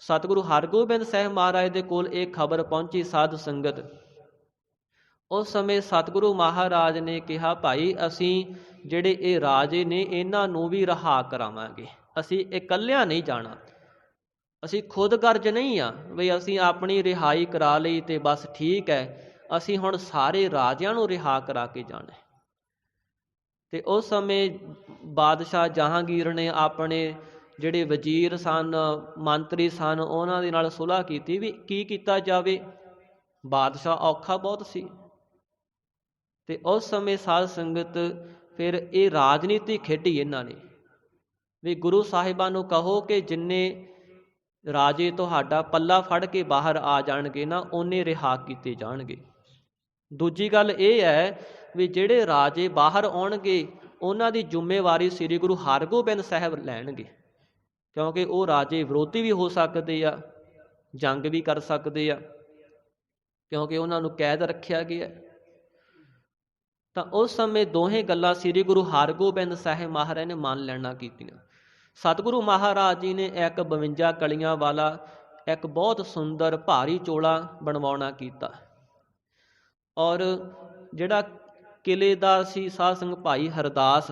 ਸਤਿਗੁਰੂ ਹਰਗੋਬਿੰਦ ਸਾਹਿਬ ਮਹਾਰਾਜ ਦੇ ਕੋਲ ਇਹ ਖਬਰ ਪਹੁੰਚੀ, ਸਾਧ ਸੰਗਤ। ਉਸ ਸਮੇਂ ਸਤਿਗੁਰੂ ਮਹਾਰਾਜ ਨੇ ਕਿਹਾ, ਭਾਈ ਅਸੀਂ ਜਿਹੜੇ ਇਹ ਰਾਜੇ ਨੇ ਇਹਨਾਂ ਨੂੰ ਵੀ ਰਿਹਾ ਕਰਾਵਾਂਗੇ। ਅਸੀਂ ਇਕੱਲਿਆਂ ਨਹੀਂ ਜਾਣਾ, ਅਸੀਂ ਖੁਦ ਗਰਜ ਨਹੀਂ ਆ ਵੀ ਅਸੀਂ ਆਪਣੀ ਰਿਹਾਈ ਕਰਾ ਲਈ ਤੇ ਬਸ ਠੀਕ ਹੈ। ਅਸੀਂ ਹੁਣ ਸਾਰੇ ਰਾਜਿਆਂ ਨੂੰ ਰਿਹਾ ਕਰਾ ਕੇ ਜਾਣਾ। ਤੇ ਉਸ ਸਮੇਂ ਬਾਦਸ਼ਾਹ ਜਹਾਂਗੀਰ ਨੇ ਆਪਣੇ ਜਿਹੜੇ ਵਜ਼ੀਰ ਸਨ, ਮੰਤਰੀ ਸਨ, ਉਹਨਾਂ ਦੇ ਨਾਲ ਸੁਲ੍ਹਾ ਕੀਤੀ ਵੀ ਕੀ ਕੀਤਾ ਜਾਵੇ। ਬਾਦਸ਼ਾਹ ਔਖਾ ਬਹੁਤ ਸੀ। ਤੇ ਉਸ ਸਮੇਂ ਸਾਧ ਸੰਗਤ ਫਿਰ ਇਹ ਰਾਜਨੀਤੀ ਖੇਡੀ ਇਹਨਾਂ ਨੇ ਵੀ ਗੁਰੂ ਸਾਹਿਬਾਂ ਨੂੰ ਕਹੋ ਕਿ ਜਿੰਨੇ ਰਾਜੇ ਤੁਹਾਡਾ ਪੱਲਾ ਫੜ ਕੇ ਬਾਹਰ ਆ ਜਾਣਗੇ ਨਾ, ਉਹਨੇ ਰਿਹਾ ਕੀਤੇ ਜਾਣਗੇ। ਦੂਜੀ ਗੱਲ ਇਹ ਹੈ ਵੀ ਜਿਹੜੇ ਰਾਜੇ ਬਾਹਰ ਆਉਣਗੇ ਉਹਨਾਂ ਦੀ ਜ਼ਿੰਮੇਵਾਰੀ ਸ੍ਰੀ ਗੁਰੂ ਹਰਗੋਬਿੰਦ ਸਾਹਿਬ ਲੈਣਗੇ, ਕਿਉਂਕਿ ਉਹ ਰਾਜੇ ਵਿਰੋਧੀ ਵੀ ਹੋ ਸਕਦੇ ਆ, ਜੰਗ ਵੀ ਕਰ ਸਕਦੇ ਆ, ਕਿਉਂਕਿ ਉਹਨਾਂ ਨੂੰ ਕੈਦ ਰੱਖਿਆ ਗਿਆ। ਤਾਂ ਉਸ ਸਮੇਂ ਦੋਹੇ ਗੱਲਾਂ ਸ੍ਰੀ ਗੁਰੂ ਹਰਗੋਬਿੰਦ ਸਾਹਿਬ ਮਹਾਰਾਜ ਨੇ ਮੰਨ ਲੈਣਾ ਕੀਤੀਆਂ। ਸਤਿਗੁਰੂ ਮਹਾਰਾਜ ਜੀ ਨੇ ਇੱਕ 52 ਕਲੀਆਂ ਵਾਲਾ ਇੱਕ ਬਹੁਤ ਸੁੰਦਰ ਭਾਰੀ ਚੋਲਾ ਬਣਵਾਉਣਾ ਕੀਤਾ। ਔਰ ਜਿਹੜਾ ਕਿਲੇ ਦਾ ਸੀ ਸਾਧ ਸੰਗ ਭਾਈ ਹਰਦਾਸ,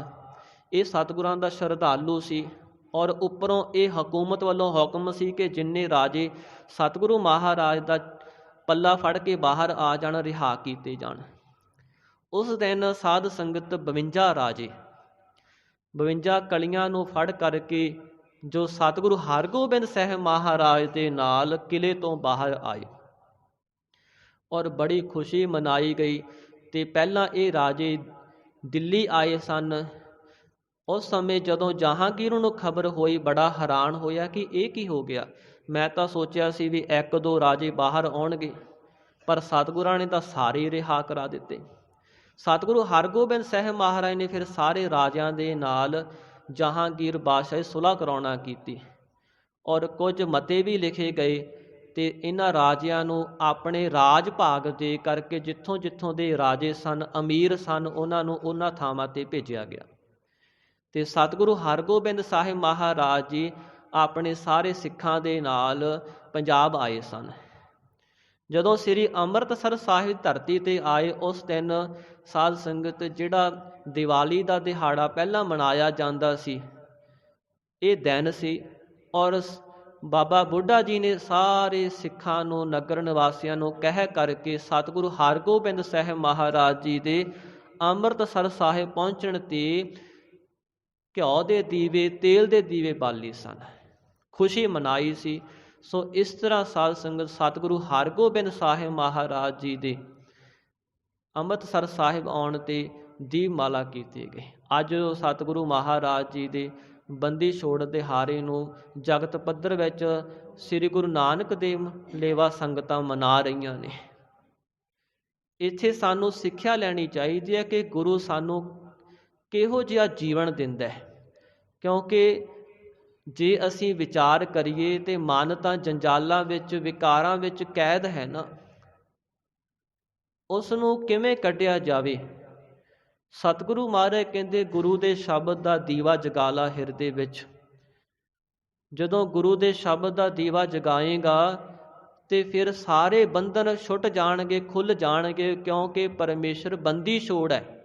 ਇਹ ਸਤਿਗੁਰਾਂ ਦਾ ਸ਼ਰਧਾਲੂ ਸੀ। ਔਰ ਉੱਪਰੋਂ ਇਹ ਹਕੂਮਤ ਵੱਲੋਂ ਹੁਕਮ ਸੀ ਕਿ ਜਿੰਨੇ ਰਾਜੇ ਸਤਿਗੁਰੂ ਮਹਾਰਾਜ ਦਾ ਪੱਲਾ ਫੜ ਕੇ ਬਾਹਰ ਆ ਜਾਣ, ਰਿਹਾ ਕੀਤੇ ਜਾਣ। ਉਸ ਦਿਨ ਸਾਧ ਸੰਗਤ 52 ਰਾਜੇ 52 ਕਲੀਆਂ ਨੂੰ ਫੜ ਕਰਕੇ ਜੋ ਸਤਿਗੁਰੂ ਹਰਗੋਬਿੰਦ ਸਾਹਿਬ ਮਹਾਰਾਜ ਦੇ ਨਾਲ ਕਿਲੇ ਤੋਂ ਬਾਹਰ ਆਏ ਔਰ ਬੜੀ ਖੁਸ਼ੀ ਮਨਾਈ ਗਈ। ਤੇ ਪਹਿਲਾਂ ਇਹ ਰਾਜੇ ਦਿੱਲੀ ਆਏ ਸਨ। ਉਸ ਸਮੇਂ ਜਦੋਂ ਜਹਾਂਗੀਰ ਨੂੰ ਖਬਰ ਹੋਈ, ਬੜਾ ਹੈਰਾਨ ਹੋਇਆ ਕਿ ਇਹ ਕੀ ਹੋ ਗਿਆ। ਮੈਂ ਤਾਂ ਸੋਚਿਆ ਸੀ ਵੀ 1-2 ਰਾਜੇ ਬਾਹਰ ਆਉਣਗੇ, ਪਰ ਸਤਿਗੁਰਾਂ ਨੇ ਤਾਂ ਸਾਰੇ ਰਿਹਾ ਕਰਾ ਦਿੱਤੇ। ਸਤਿਗੁਰੂ ਹਰਗੋਬਿੰਦ ਸਾਹਿਬ ਮਹਾਰਾਜ ਨੇ ਫਿਰ ਸਾਰੇ ਰਾਜਿਆਂ ਦੇ ਨਾਲ ਜਹਾਂਗੀਰ ਬਾਦਸ਼ਾਹ ਸੁਲ੍ਹਾ ਕਰਾਉਣਾ ਕੀਤੀ ਔਰ ਕੁਝ ਮਤੇ ਵੀ ਲਿਖੇ ਗਏ। ਤੇ ਇਹਨਾਂ ਰਾਜਿਆਂ ਨੂੰ ਆਪਣੇ ਰਾਜ ਭਾਗ ਦੇ ਕਰਕੇ ਜਿੱਥੋਂ ਜਿੱਥੋਂ ਦੇ ਰਾਜੇ ਸਨ, ਅਮੀਰ ਸਨ, ਉਹਨਾਂ ਨੂੰ ਉਹਨਾਂ ਥਾਵਾਂ 'ਤੇ ਭੇਜਿਆ ਗਿਆ। ਤੇ ਸਤਿਗੁਰੂ ਹਰਗੋਬਿੰਦ ਸਾਹਿਬ ਮਹਾਰਾਜ ਜੀ ਆਪਣੇ ਸਾਰੇ ਸਿੱਖਾਂ ਦੇ ਨਾਲ ਪੰਜਾਬ ਆਏ ਸਨ। ਜਦੋਂ ਸ੍ਰੀ ਅੰਮ੍ਰਿਤਸਰ ਸਾਹਿਬ ਧਰਤੀ 'ਤੇ ਆਏ, ਉਸ ਦਿਨ ਸਾਧ ਸੰਗਤ ਜਿਹੜਾ ਦੀਵਾਲੀ ਦਾ ਦਿਹਾੜਾ ਪਹਿਲਾਂ ਮਨਾਇਆ ਜਾਂਦਾ ਸੀ, ਇਹ ਦਿਨ ਸੀ। ਔਰ ਬਾਬਾ ਬੁੱਢਾ ਜੀ ਨੇ ਸਾਰੇ ਸਿੱਖਾਂ ਨੂੰ, ਨਗਰ ਨਿਵਾਸੀਆਂ ਨੂੰ ਕਹਿ ਕਰਕੇ ਸਤਿਗੁਰੂ ਹਰਗੋਬਿੰਦ ਸਾਹਿਬ ਮਹਾਰਾਜ ਜੀ ਦੇ ਅੰਮ੍ਰਿਤਸਰ ਸਾਹਿਬ ਪਹੁੰਚਣ 'ਤੇ ਘਿਓ ਦੇ ਦੀਵੇ, ਤੇਲ ਦੇ ਦੀਵੇ ਬਾਲੇ ਸਨ, ਖੁਸ਼ੀ ਮਨਾਈ ਸੀ। ਸੋ ਇਸ ਤਰ੍ਹਾਂ ਸਾਧ ਸੰਗਤ ਸਤਿਗੁਰੂ ਹਰਗੋਬਿੰਦ ਸਾਹਿਬ ਮਹਾਰਾਜ ਜੀ ਦੇ ਅੰਮ੍ਰਿਤਸਰ ਸਾਹਿਬ ਆਉਣ 'ਤੇ ਦੀਪਮਾਲਾ ਕੀਤੀ ਗਈ। ਅੱਜ ਸਤਿਗੁਰੂ ਮਹਾਰਾਜ ਜੀ ਦੇ ਬੰਦੀ ਛੋੜ ਦਿਹਾੜੇ ਨੂੰ ਜਗਤ ਪੱਧਰ ਵਿੱਚ ਸ੍ਰੀ ਗੁਰੂ ਨਾਨਕ ਦੇਵ ਲੇਵਾ ਸੰਗਤਾਂ ਮਨਾ ਰਹੀਆਂ ਨੇ। ਇੱਥੇ ਸਾਨੂੰ ਸਿੱਖਿਆ ਲੈਣੀ ਚਾਹੀਦੀ ਹੈ ਕਿ ਗੁਰੂ ਸਾਨੂੰ ਕਿਹੋ ਜਿਹਾ ਜੀਵਨ ਦਿੰਦਾ ਹੈ, ਕਿਉਂਕਿ ਜੇ ਅਸੀਂ ਵਿਚਾਰ ਕਰੀਏ ਤੇ ਮਨ ਤਾਂ ਜੰਜਾਲਾਂ ਵਿੱਚ, ਵਿਕਾਰਾਂ ਵਿੱਚ ਕੈਦ ਹੈ ਨਾ, ਉਸ ਨੂੰ ਕਿਵੇਂ ਕੱਢਿਆ ਜਾਵੇ। ਸਤਿਗੁਰੂ ਮਹਾਰਾਜ ਕਹਿੰਦੇ ਗੁਰੂ ਦੇ ਸ਼ਬਦ ਦਾ ਦੀਵਾ ਜਗਾ ਲਾ ਹਿਰਦੇ ਵਿੱਚ। ਜਦੋਂ ਗੁਰੂ ਦੇ ਸ਼ਬਦ ਦਾ ਦੀਵਾ ਜਗਾਏਗਾ ਤੇ ਫਿਰ ਸਾਰੇ ਬੰਧਨ ਛੁੱਟ ਜਾਣਗੇ, ਖੁੱਲ੍ਹ ਜਾਣਗੇ, ਕਿਉਂਕਿ ਪਰਮੇਸ਼ਰ ਬੰਦੀ ਛੋੜ ਹੈ।